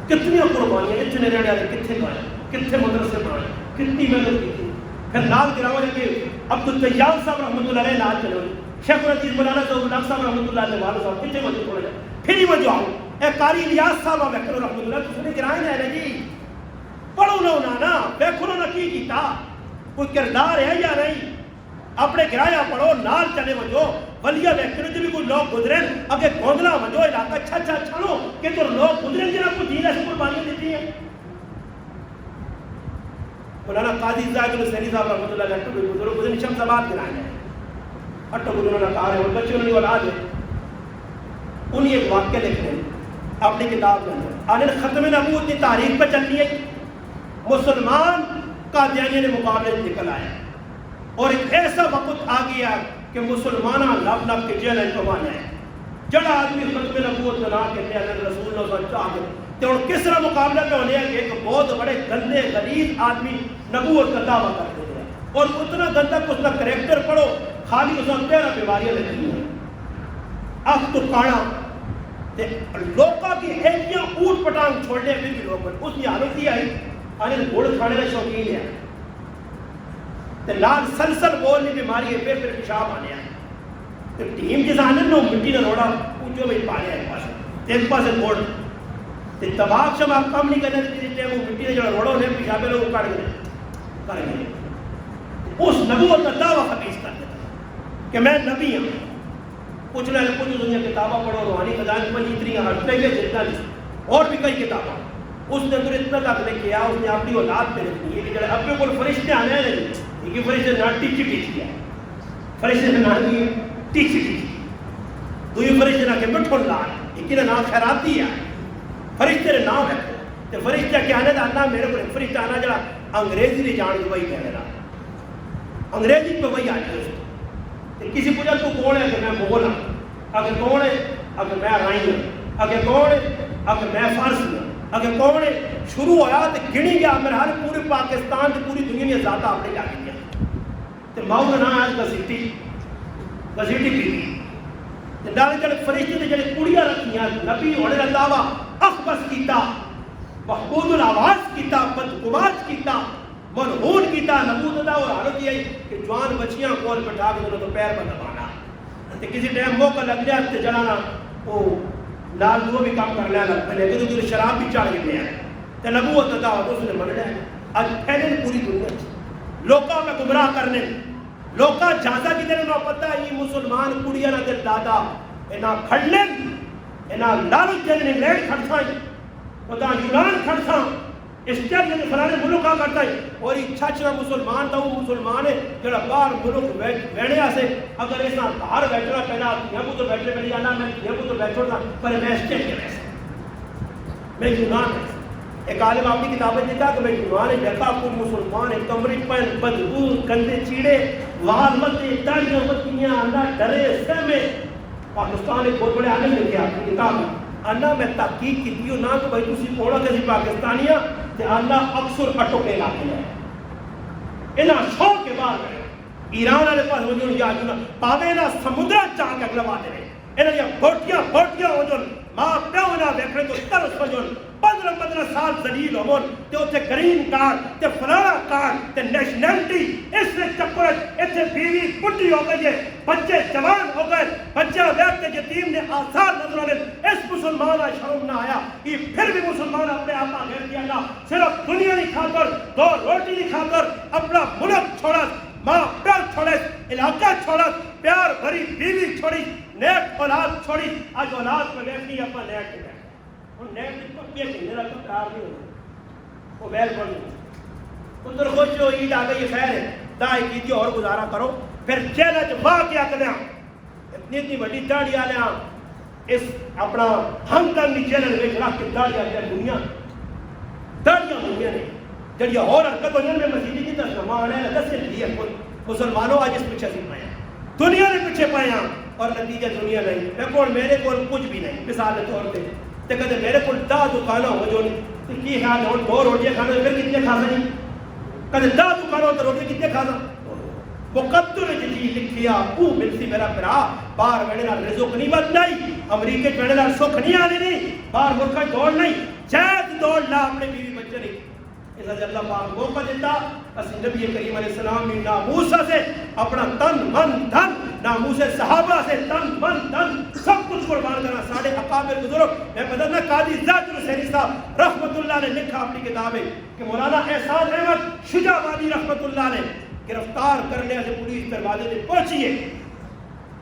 کتنی قربانیاں اتنے رہنے والے کتنے گئے کتنے مدرسے پڑھائے کتنی محنت کی تھی پھر نال گراؤ کہ عبدالطیاب صاحب رحمۃ اللہ علیہ نال چلو شیخ العزیز مولانا ذوالحق صاحب رحمۃ اللہ علیہ والد صاحب کتنے مسجد پڑھ جائے پھر ہی وجہ آؤ اے قاری الیاس صاحب وکر رحمۃ اللہ تم نے گرائے ہے جی پڑھو نہ نا دیکھو نہ کی کیتا کوئی کردار ہے یا نہیں اپنے گرایا پڑھو نال چلے وجو ولیہ ویکھنے تے بھی کوئی لوگ گزرے اگے گوندلا وجو علاقہ اچھا چھانو کہ تو لوگ گزرے جنہاں کو دین ایسی قربانیاں دیتی ہیں مولانا قاضی زاہد الحسینی صاحب رحمۃ اللہ علیہ کے بزرگ گزرے شمس آباد گرائے ہیں ہٹو انہوں نے کہا ہے اور بچے انہوں نے اولاد ہے انہیں ایک واقعہ لکھتے ہیں اپنی کتاب میں آنے ختم نبوت کی تاریخ پہ چلنی ہے مسلمان قادیانی نے مقابلے نکل آئے اور ایک ایسا وقت آ گیا کہ مسلمانہ لب لب کے جیل انتوانے ہیں جڑا آدمی ختم نبوت بنا کے اللہ رسول اللہ صلی اللہ علیہ وسلم تو کس طرح مقابلہ پہ ہونے ہیں کہ ایک بہت بڑے گندے غلیظ آدمی نبوت کا دعویٰ کرتے ہیں اور اتنا گندہ کہ اس کا کریکٹر پڑھو خالی اس میں 13 بیماریاں لگی ہیں اب تو کانا لوکا کی ایکیاں اوٹ پٹانگ چھوڑنے بھی لوگ اس کی حالت ہی آئی آنے گھوڑ کھانے کا شوقین ہے لال سلسل بولنے بیماری ہے پھر پیشاب آنے ہیں تو ٹیم جس آنے میں مٹی نے روڑا پوچھو میں پانے ہیں ایک پاس ہے گھوڑ تباق شب آپ کام نہیں کرنے دیتے وہ مٹی نے جو روڑا انہیں پیشابے لوگ کر گئے اس نبوت کا دعویٰ خبیص کر دیتا کہ میں نبی ہوں کچھ نہ کچھ دنیا کتابہ پڑھو روحانی خزائن پر اتنی ہٹتے گئے جتنا اور بھی کئی کتابیں اس نے اندر اتنا تک نے کیا اس نے اپنی اولاد پہ رکھنی ہے کہ جب اپنے کو فرشتے آنے ہیں نہیں یہ فرشتے نہ ٹیچی کیا فرشتے نے نہ دی ٹیچی دوئی فرشتے نہ کہ مٹھو لان ایک نے نہ خیراتی ہے فرشتے نے نام رکھو تو فرشتے کیا آنے دا اللہ میرے کو فرشتے آنا جڑا انگریزی نے جان کے وہی کہہ رہا انگریزی پہ وہی آنے اس کسی پوچھا تو کون ہے کہ میں مغل ہوں اگر کون ہے اگر میں رائی ہوں اگر کون ہے اگر میں فارسی ہوں اگر کون ہے شروع ہویا تو گھنی گیا میرے ہر پورے پاکستان کی پوری دنیا میں ذاتہ آپ نے جا کے کیا تو ماؤں نے نام آج گزیٹی کی ڈالے جڑے فرشتے نے جڑے کڑیاں رکھیاں نبی ہونے کا دعویٰ اخبص کیتا محبود الآواز کیتا بدگماش کیتا منہون کیتا نبوت دا اور حالت یہ کہ جوان بچیاں کول بٹھا کے انہوں تو پیر پر دبانا تے کسی ٹائم موقع لگ جائے تے جلانا وہ لال دو بھی کام کر لیا لگ پہلے کہ تو شراب بھی چاڑ گئے ہیں تے نبوت دا تو اس نے من لیا آج پھیلے پوری دنیا لوکاں میں گمراہ کرنے لوکاں جازہ کی دے انہوں پتہ ہے یہ مسلمان کڑیاں نہ دل دادا انہاں کھڑنے انہاں لالو جنہیں انگلینڈ کھڑسائیں خدا یونان کھڑسائیں اس ٹائم نے فلانے ملک کا کرتا ہے اور یہ چھچنا مسلمان تھا وہ مسلمان ہے جڑا باہر ملک بیٹھے آسے اگر اس نہ باہر بیٹھنا پہنا یہاں کو تو بیٹھنے پہنے جانا میں یہاں کو تو بیٹھو تھا پر میں اس ٹائم کے ویسے میں یونان ہے ایک عالم اپنی کتابیں دیتا کہ میں یونان ہے دیکھا کوئی مسلمان ہے کمری پہن بدبو گندے چیڑے وال متے داڑیاں متیاں اندر ڈرے سہمے پاکستان ایک بہت بڑے عالم لکھے آپ کی کتاب انا میں تحقیق کی دیو نہ کہ بھائی تسی پوڑا کسی پاکستانیاں تے انا اکثر اٹوکے لاتے ہیں انہاں شوق کے بعد ایران والے پاس وجون یا جنا پاوے نہ سمندر چاہ کے اگلا واتے ہیں انہاں یہ بوٹیاں وجون ماں پیو نہ دیکھنے تو ترس وجون 15 سال ذلیل ہومون تے اوتھے گرین کارڈ تے فلانا کارڈ تے نیشنلٹی اس نے چکر ایتھے بیوی بڈھی ہو گئی ہے بچے جوان ہو گئے بچہ ویت کے یتیم نے آثار نظر آنے اس مسلمان شرم نہ آیا یہ پھر بھی مسلمان اپنے آپ آگے دیا گا صرف دنیا نہیں کھا کر دو روٹی نہیں کھا کر اپنا ملک چھوڑا ماں پیار چھوڑے علاقہ چھوڑا پیار بھری بیوی چھوڑی نیک اولاد چھوڑی آج اولاد میں بیٹھ نہیں اپنا نیک میں بیٹھ اور نیک میں پکیے کہ میرا تو پیار نہیں ہوگا وہ بیل بڑھ نہیں اندر خوش ہو عید آ گئی خیر ہے دائی کیجیے اور گزارا کرو پھر چیلنج واہ کیا کرنے اتنی بڑی داڑھی آ لیا اس اپنا ہم تنگی چیلنج میں رکھ کے داڑھی آ گیا دنیا داڑیاں دنیا نے جڑیاں اور حرکت ہوئی میں مسیحی کی طرف نمان ہے دس سے لیے مسلمانوں آج اس پیچھے نہیں پایا دنیا نے پیچھے پایا اور نتیجہ دنیا نہیں میں کول میرے کول کچھ بھی نہیں مثال کے طور پہ تے کہتے میرے کول 10 دکاناں ہو جو تو کی خیال ہو 2 روٹیاں کھانا پھر کتنے کھا سکیں کہتے 10 دکاناں ہو تو روٹی کتنے کھانا مقدر نے چیز لکھیا او ملسی میرا برا باہر میرے نال رزق نہیں بنتا امریکہ میرے نال سکھ نہیں آنے نہیں باہر ملک دوڑ نہیں جائز دوڑ لا اپنے بیوی بچے نہیں اس حضرت اللہ پاک موقع دیتا اسی نبی کریم علیہ السلام نے ناموس سے اپنا تن من دھن ناموس صحابہ سے تن من دھن سب کچھ قربان کرنا ساڑھے اکابر بزرگ میں بدلنا قاضی ذات الحسینی صاحب رحمت اللہ نے لکھا اپنی کتاب ہے کہ مولانا احسان احمد شجاع آبادی رحمت اللہ نے گرفتار کرنے سے پولیس دروازے سے پہنچی ہے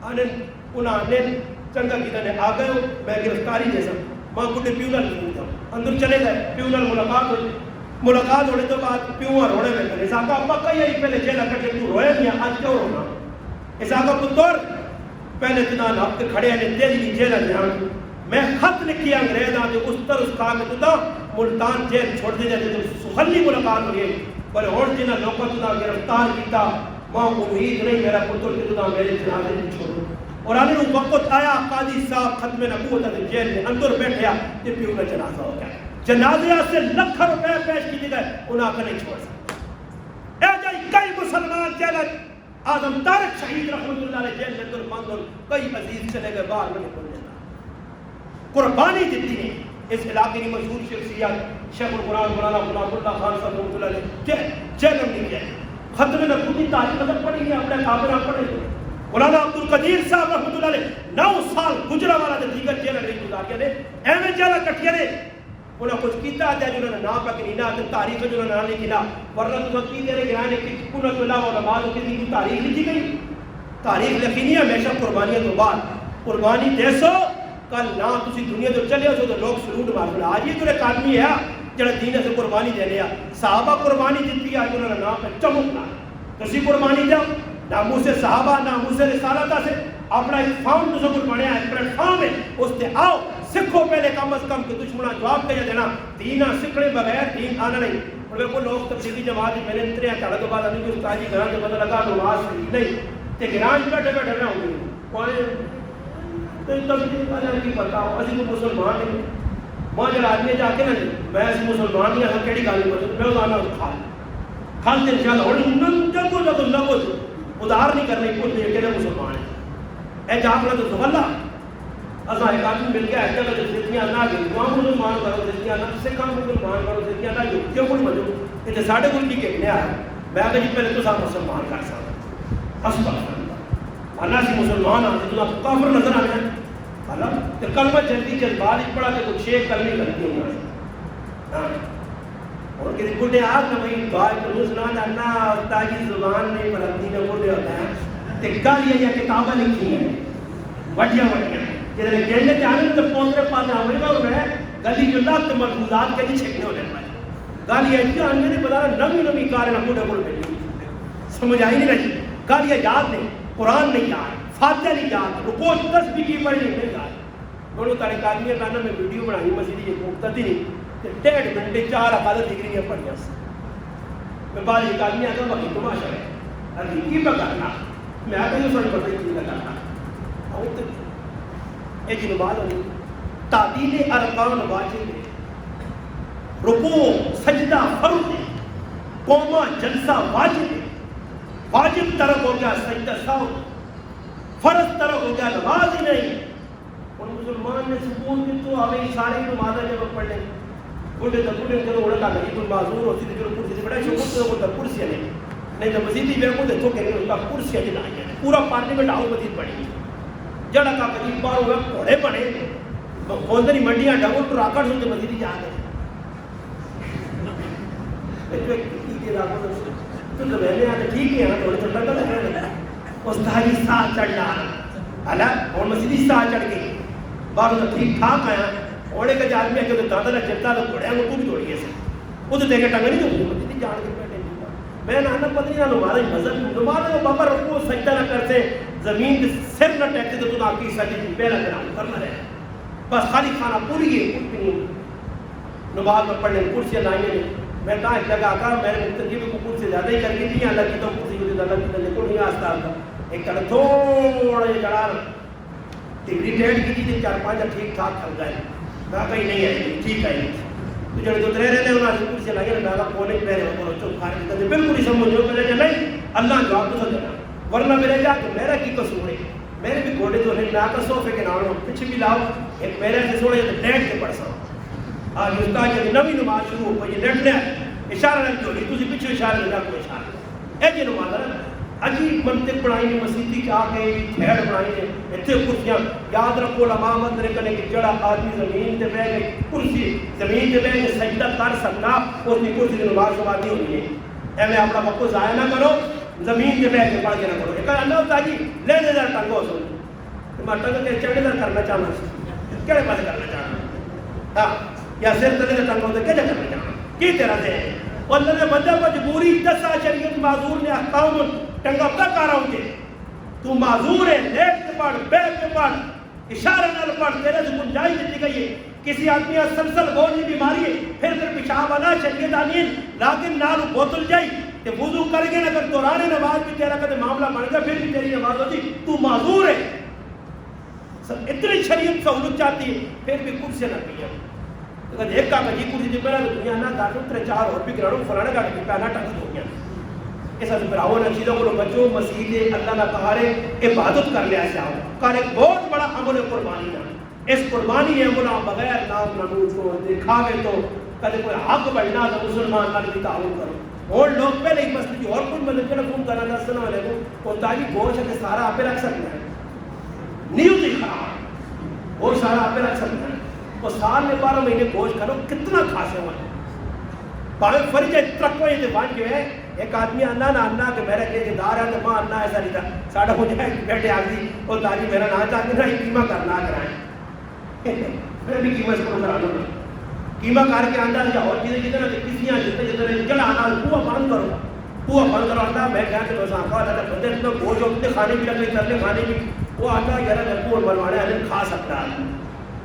انہوں نے چنگا کتا نے آ گئے میں گرفتاری جیسا ماں کٹے پیونل لگتا اندر چلے گئے پیونل ملاقات ہونے تو بعد پیوں روڑے میں کرے اس آقا ابا کئی آئی پہلے جیلہ کٹے تو روئے نہیں آج کیوں رونا اس آقا پتر پہلے تنا ناپ کے کھڑے ہیں تیز کی جیلہ جہاں میں خط لکھی انگریز آج اس طرح اس کہا کہ تنا ملتان جیل چھوڑ دے جاتے تو سخلی ملاقات ہوئی پر اور جنہ لوگوں تنا گرفتار کیتا ماں امید نہیں میرا پتر کہ تنا میرے جنازے نہیں چھوڑو اور آنے وہ وقت آیا قاضی صاحب ختم نبوت ہے جیل میں اندر بیٹھیا کہ پیوں کا جنازہ ہو گیا جنازے سے لکھ روپے پیش کی گئے انہاں کا نہیں چھوڑ سکتا اے جائی کئی مسلمان جیلت آدم تارک شہید رحمت اللہ علیہ جیل میں اندر بند اور کئی عزیز چلے گئے باہر میں نکل لیتا قربانی دیتی ہے اس علاقے کی مشہور شخصیت شیخ القرآن مولانا غلام اللہ خان صاحب رحمۃ اللہ علیہ جیل میں نہیں گئے ختم نبوت تاریخ مطلب پڑھی گئی اپنے کابرہ پڑھے مولانا عبد القدیر صاحب رحمۃ اللہ علیہ 9 سال گجرا والا تے دیگر جیل میں گزار نے ایویں جیل کٹیا نے انہوں نے کچھ کیتا ہے جنہوں نے نام پاک نہیں نہ تاریخ جو نہ لکھی نہ ورنہ تو کی دے رہے گرانے کہ انہوں نے علاوہ نماز کی دی تاریخ لکھی گئی تاریخ لکھی نہیں ہمیشہ قربانیاں تو بعد قربانی دے سو کل نہ تسی دنیا تو چلے ہو تو لوگ سلوٹ مار آج یہ تو ایک آدمی ہے جڑا دین سے قربانی دے لیا صحابہ قربانی دیتی آج انہوں نے نام پہ چمکنا تسی قربانی جاؤ ناموس صحابہ ناموس رسالت سے اپنا ایک فارم تو سب بنیا ہے پلیٹ فارم ہے اس سے آؤ سکھو پہلے کم از کم کہ دشمنہ جواب کہا دینا دینہ سکھنے بغیر دین آنا نہیں اور میں کو لوگ تفصیلی جماعت میں نے انتریا چاہا تو بعد ابھی استاد جی گران جو بدل لگا نماز نہیں کہ گران بیٹھے بیٹھے رہا ہوں گی کوئی تو تفصیلی بازار کی بتاؤ اسی کو مسلمان نہیں وہاں جب آدمی جا کے نا میں ایسی مسلمان نہیں ہے کیڑی گالی بتاؤں میں ادانا کھال دے انشاءاللہ اور جب کو ادار نہیں کرنے کو دیکھ کے مسلمان ہے اے جاپنا تو سبھلا ازا ایک آدمی مل گیا ہے جگہ جب زندگیاں نہ گئی وہاں مسلمان کرو زندگیاں نہ سکھاں مسلمان کرو زندگیاں نہ گئی کیوں کوئی مجھو یہ ساڑھے کل کی کہنے آیا میں آگے جی پہلے تو ساتھ مسلمان کر سکتا استغفر اللہ سی مسلمان آتے تو آپ کافر نظر آنے ہیں اللہ تو کلمہ جلدی جذبات ہی پڑھا کہ کچھ شیخ کرنی کرتی ہوں اور کسی بڑھے آگ نہ بھئی دعائی کروں سنا جاننا استاجی زبان نہیں پڑھتی نہ بڑھے ہوتا ہے تے گالیاں یا کتابیں لکھی ہیں وڈیاں جنہیں گیلنے کے آنے میں تو پوندرے پاتے آمرے میں ہو رہے گلی جو لات مرفوضات کے لیے چھکنے ہونے پائے گالی ایسی آنے میں بتا رہا نمی نمی کارے نہ بڑھے بڑھے بیٹھی سمجھ آئی نہیں رہی گالیاں یاد نہیں قرآن نہیں یاد فاتحہ نہیں یاد رکوع 10 بھی کی پڑھنی نہیں یاد دونوں تاریخ آدمی کہنا میں ویڈیو بنائی مسجد یہ مقتدی نہیں 1.5 گھنٹے 4 حفاظت ڈگریاں پڑھیاں میں بعد ایک آدمی آتا ہوں وقت تماشا ہے حقیقی پہ کرنا میں آتا ہوں سوچ پڑھتا ہوں چیزیں کرنا اے جنہوں بات ہونی تعدیل ارکان واجب ہے رکوع سجدہ فرض ہے قومہ جلسہ واجب ہے واجب ترک ہو گیا سجدہ ساؤ فرض ترک ہو گیا نماز ہی نہیں ان مسلمان نے سکون کی تو ہمیں سارے نمازیں جب پڑھ لیں بڑھے تو بڑھے چلو اڑا کہا کہ معذور ہوتی تھی چلو کرسی سے بڑا شکر تو ہوتا کرسی نہیں تو مزید ہی بیکو دیکھو کہ اس کا کرسی ہے جنائی ہے پورا پارلیمنٹ آؤ مزید پڑھی جڑا کا قدیم بار ہوگا گھوڑے پڑے خوندنی منڈیاں ڈبل تو راکڑ سنتے مزید ہی جاتے تو تو پہلے آتے ٹھیک ہے تھوڑے چھوٹا کا لگا اس داری ساتھ چڑھ لانا حالا اور مسیدی ساتھ چڑھ گئی باہر تو ٹھیک ٹھاک آیا اوڑے کا جادمی ہے کہ تو دادا نے چلتا تو توڑیا وہ تو بھی توڑی ایسے وہ تو دیکھے ٹنگا نہیں تو مسیدی جان کے بیٹھے میں نانا پتہ نہیں نمازی مذہب نماز بابا رکو سجدہ نہ کرتے زمین کے سر نہ ٹیکتے تو تم آپ کی سجدہ پہلا کرام کرنا رہے بس خالی کھانا پوری ہے کچھ بھی نہیں نماز میں پڑھنے کرسی لائیں گے میں کہا ایک جگہ آقا میرے مقتدی کو کرسی زیادہ ہی کر کے نہیں اللہ کی تو کرسی کو زیادہ کی تو نہیں آستا آتا ایک طرح تھوڑا یہ چڑھا ٹگری ٹیٹ کی تھی 4-5 ٹھیک ٹھاک کھل گئے میں کہیں نہیں آئی ٹھیک آئی تو جڑے تو ترے رہتے ہیں انہوں نے کرسی لائیں گے میں کہا کونے پہلے وہ بولو چل کھانے کی بالکل ہی سمجھو میں نے نہیں اللہ جواب تو سمجھنا ورنہ میرے جا کہ میرا کی قصور ہے میرے بھی گھوڑے تو نہیں لاتا صوفے کے نام پیچھے بھی لاؤ ایک میرے سے سوڑے تو لیٹ کے پڑھ سکتا آج اس کا یہ نوی نماز شروع ہو یہ لیٹنے اشارہ نہیں جو نہیں تھی پیچھے اشارہ لگا کوئی اشارہ اے یہ نماز ہے عجیب منطق بنائی نے مسیحی کے آگے کھیڑ بنائی نے اتنے کرسیاں یاد رکھو علماء مندرے کرنے کی جڑا آدمی زمین تے بیٹھ گئی کرسی زمین تے بیٹھ کے سجدہ کر سکنا اس نے کرسی کی نماز سماتی ہونی ہے اے میں اپنا وقت ضائع نہ کرو زمین تے بیٹھ کے پڑھ کے نہ کرو ایک اللہ ہوتا جی لے دے دار ٹنگو سن میں ٹنگ کے چڑھے دار کرنا چاہنا کیڑے پاس کرنا چاہنا ہاں یا سر تلے دے ٹنگو دے کیا کرنا چاہنا کی طرح سے اور اللہ نے بندہ مجبوری 10 شریعت معذور نے احکام ٹنگا پتا کارا ہوتے تو معذور ہے لیٹ کے پڑھ بیٹھ کے پڑھ اشارہ نال پڑھ تیرے سے گنجائش دیتی گئی ہے کسی آدمی سلسل گولی بیماری ہے پھر پیشاب آنا شریعت آنی لیکن نال بوتل جائی کہ وضو کر کے اگر دوران نماز بھی تیرا کدے معاملہ بن گیا پھر بھی تیری نماز ہوتی تو معذور ہے اتنی شریعت سہولت چاہتی ہے پھر بھی کچھ سے نہ پیا اگر ایک کا جی کچھ دی پہلا دنیا نہ داروں 3-4 اور بھی گراڑوں فلانے کا بھی پہنا ٹنگ ہو گیا ایسا براؤ نہ چیزوں کو بچوں مسجد اللہ نہ کہارے عبادت کر لیا جاؤ کار ایک بہت بڑا عمل قربانی ہے اس قربانی عمل بغیر نام نمود کو دکھاوے تو کدے کوئی حق بڑھنا تو مسلمان نال بھی تعاون کرو اور لوگ پہلے ہی مسجد اور کوئی مطلب کہ فون کرنا السلام علیکم اور تاجی گوشت کے سارا آپ رکھ سکتے ہیں نیو دکھا اور سارا آپ رکھ سکتے ہیں اور سال میں 12 مہینے گوشت کرو کتنا خاص ہے پاوے فرج ترک ہوئے تے بن گئے ایک آدمی آنا نہ آنا کہ میرا کہ دار ہے کہ ماں آنا ایسا نہیں تھا ساڑھا ہو جائے بیٹھے آگی اور تاجی میرا نہ چاہتے نہ قیمہ کرنا کرائیں پھر بھی قیمہ اس کو کرا لوں قیمہ کر کے آندا یا اور چیزیں جتنا کسیاں جتنے جڑا آنا پوا بند کرو آتا میں کہا کہ روزان کا اللہ بندے اتنا گوشت ہوتے کھانے بھی لگے ترلے کھانے بھی وہ آتا یار اگر پور بنوانے والے کھا سکتا ہے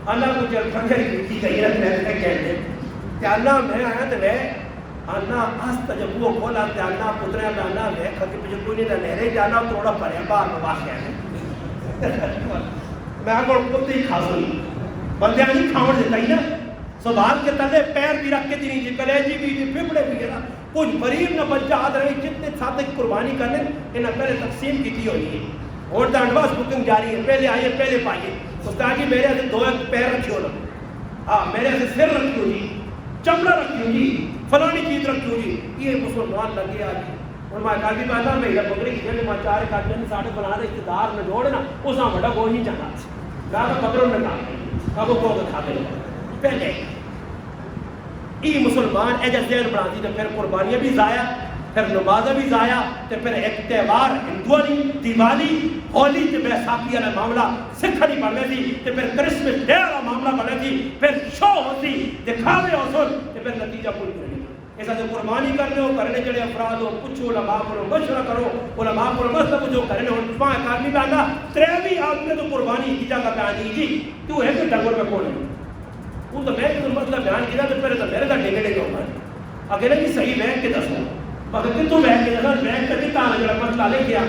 اللہ کو جب پھنکر کی کہیں رکھنے کہتے کہ اللہ میں آیا تو میں آنا آستا جب وہ کھولا تے آنا پترے میں آنا میں کھتی پچھے کوئی نہیں لہرے جانا تھوڑا پڑے باہر میں واقع ہے میں آگا کتے ہی کھا سوئی بندے آنی کھاؤن دیتا ہی نا سوال کے تلے پیر بھی رکھ کے دی نہیں کلیجی بھی دی پھپڑے بھی گیا کچھ غریب نہ بچہ آدھ رہی جتنے ساتھ قربانی کرنے انہیں پہلے تقسیم کی تھی ہوئی ہے اور ایڈوانس بکنگ جاری ہے پہلے آئیے پہلے پائیے استاد جی میرے سے 2 پیر رکھی ہو ہاں میرے سے سر رکھی ہو جی چمڑا رکھی ہو جی فلانی چیز رکھی ہو جی یہ مسلمان لگے آج اور میں کہا کہ پہلا میں بکری کی جنگ میں 4 کاٹنے ساڑھے بنا دے اقتدار میں جوڑنا اس میں بڑا گوش نہیں چاہتا کہا کہ بکروں نے کہا اب وہ کو کھاتے ہیں پہلے یہ مسلمان ایجا ذہن بنا دی پھر قربانیاں بھی ضائع پھر نمازیں بھی ضائع پھر ایک تہوار ہندوانی دیوالی ہولی تے بیساکھی والا معاملہ سکھ نہیں بن گئی تے پھر کرسمس ڈے والا معاملہ بن گئی پھر شو ہوتی دکھاوے ہو سن تے پھر نتیجہ کوئی نہیں ایسا جو قربانی کرنے ہو کرنے چڑے افراد ہو پوچھو علماء کو مشورہ کرو علماء کو مطلب جو کرنے ہو پانچ آدمی پہ آنا تریوی آدمی تو قربانی نتیجہ کا بیان دیجی تو ہے کہ ڈنگر میں کون ہے وہ تو میں تو مسئلہ بیان کیا تو پہلے تو میرے کا ڈیگڑے کے اوپر اگر نہیں صحیح بینک کے دسو مگر کتوں بینک کے دسو بینک کا کتا آنا جڑا مسئلہ لے گیا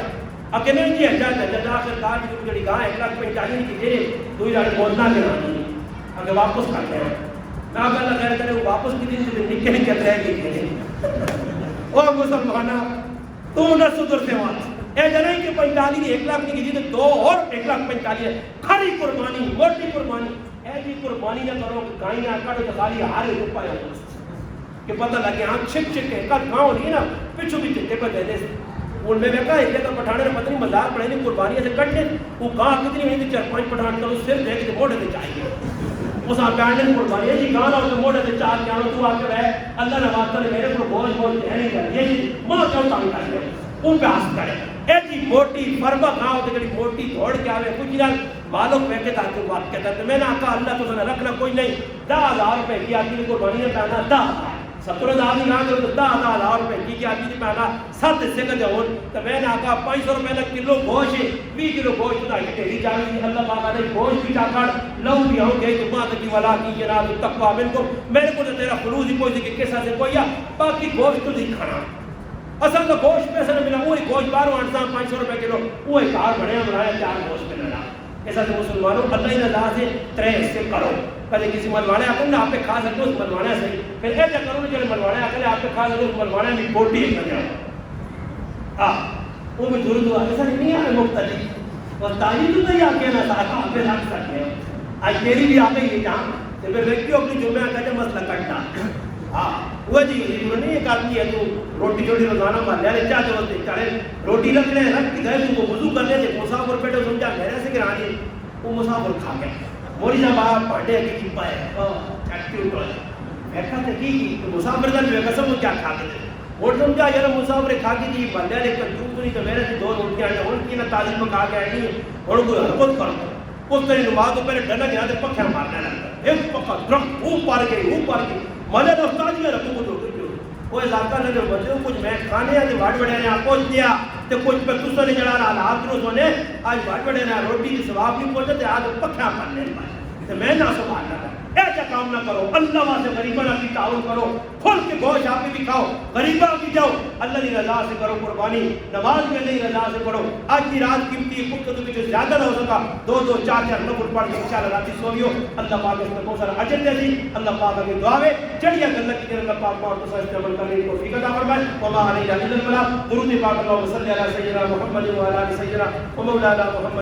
اگر نہیں جی اجازت ہے جدا آخر کار کی جڑی گاہ 1,45,000 کی دے دوئی لاکھ بولنا کے نام اگر واپس کرتے ہیں میں آپ اللہ خیر کرے وہ واپس کی دن سے نکے نہیں کہتے ہیں کہ وہ مسلمانہ تو نہ سدھرتے وہاں اے جنہیں کہ 45 1 لاکھ نہیں کی دو اور 1,45,000 کھری قربانی موٹی قربانی اے جی قربانی نہ کرو کہ گائیں آکا تو خالی ہارے روپا ہے کہ پتہ لگے ہاں چھک چھک کے کل گاؤں نہیں نا پچھو بھی چکے پر دے دے ان میں کہا ایک جگہ پٹھانے نے پتہ نہیں مزاق پڑھے نہیں قربانی سے کٹ لیں وہ گاہ کتنی ہوئی تھی 4-5 پٹھان کا صرف دیکھ کے موڑے سے چاہیے اس آپ بیانڈن قربانی ہے جی گانا ہو تو موڑے سے چاہ کے آنا تو آ کے رہے اللہ نے بات کرے میرے کو بہت بہت ہے نہیں کر یہ ماں کیوں تانگ کر لے ان پہ حاصل کرے اے جی موٹی فربا کھاؤ تو جڑی موٹی دوڑ کے آوے کچھ نہ معلوم ہے کہ تاکہ بات کہتا ہے میں نے کہا اللہ تو نے رکھنا کوئی نہیں 10,000 روپے کی آدمی کو بنی پہنا 10,000 17,000 کی نہ تو 10,000 روپے کی آدمی نے پہنا 7 حصے کا جاؤن تو میں نے کہا 500 روپے کا کلو گوشت 20 کلو گوشت دا ٹیری جاوی اللہ پاک نے گوشت بھی چاکڑ لو بھی ہوں گے جمعہ کی ولا کی جناب تقوی منکم میرے کو تیرا خلوص ہی کوئی کہ کیسا سے کوئی باقی گوشت تو نہیں کھانا اصل تو گوشت پیسے نہ ملا وہی گوشت باروں 500 روپے کلو وہی کار بڑھیا بنایا 4 گوشت پہ لڑا ایسا تو مسلمانوں اللہ ہی رضا سے 3 حصے کرو کبھی کسی ملوانے آ کر آپ پہ کھا سکتے ہو اس ملوانے سے پھر ایسا کرو نا جو ملوانے آ کر آپ پہ کھا سکتے ہو اس ملوانے بھی بوٹی ہے کر جاؤ وہ بھی دور دعا ایسا نہیں آئے مختلف اور تاجی تو نہیں آ کے نا سارا آپ پہ رکھ سکتے ہیں آج تیری بھی آ گئی ہے جہاں تو پھر ویکیوں اپنی جمعہ کا جب مسئلہ کٹنا وہ جی نہیں ایک آدمی ہے تو روٹی چھوٹی روزانہ مار لیا چاہ جو ہوتے چاہے روٹی رکھ لے رکھ کے گئے تو وضو کر لے تھے مسافر بیٹھے سمجھا میرے سے گرا دی وہ مسافر کھا گیا موری صاحب آپ پڑھے کہ کی پائے ایکٹیو ٹول ایسا تھا کہ مسافر کا جو قسم وہ کیا کھا کے تھے اور سمجھا یار مسافر کھا کے جی بندہ لے کر دوں نہیں تو میرے سے 2 روٹیاں ہیں ان کی نہ تعلیم میں کھا کے آئی نہیں اور کوئی حرکت کرو اس طرح نماز کو پہلے ڈنک یہاں سے پکھا مارنے لگتا ایک پکا درخت اوپر گئی مالے دوستان میں رکھوں کو وہ علاقہ نے جو بچے کچھ میں کھانے ہیں واٹ بڑے نے پہنچ دیا تو کچھ پہ کچھ نہیں چڑھا رہا حالات درست ہونے آج واٹ بڑے نے روٹی کی ثواب نہیں پہنچے تو آج پکھا کرنے پائے تو میں نہ سنبھالنا تھا ایسا کام نہ کرو اللہ وہاں سے غریبہ نہ کی تعاون کرو کھول کے گوشت آپ بھی کھاؤ غریبہ بھی جاؤ اللہ کی رضا سے کرو قربانی نماز بھی اللہ کی رضا سے پڑھو آج کی رات قیمتی ہے کچھ تو زیادہ نہ ہو سکا 2 4 نفل پڑھ کے انشاءاللہ رات سوئیو اللہ پاک اس میں بہت سارا اجر دے دی اللہ پاک کی دعا ہے چڑھیا اللہ کی اللہ پاک اور تو سچ عمل کرنے کی توفیق عطا فرمائے وما علینا الا البلاغ درود پاک اللهم صل علی سیدنا محمد و علی سیدنا و مولانا محمد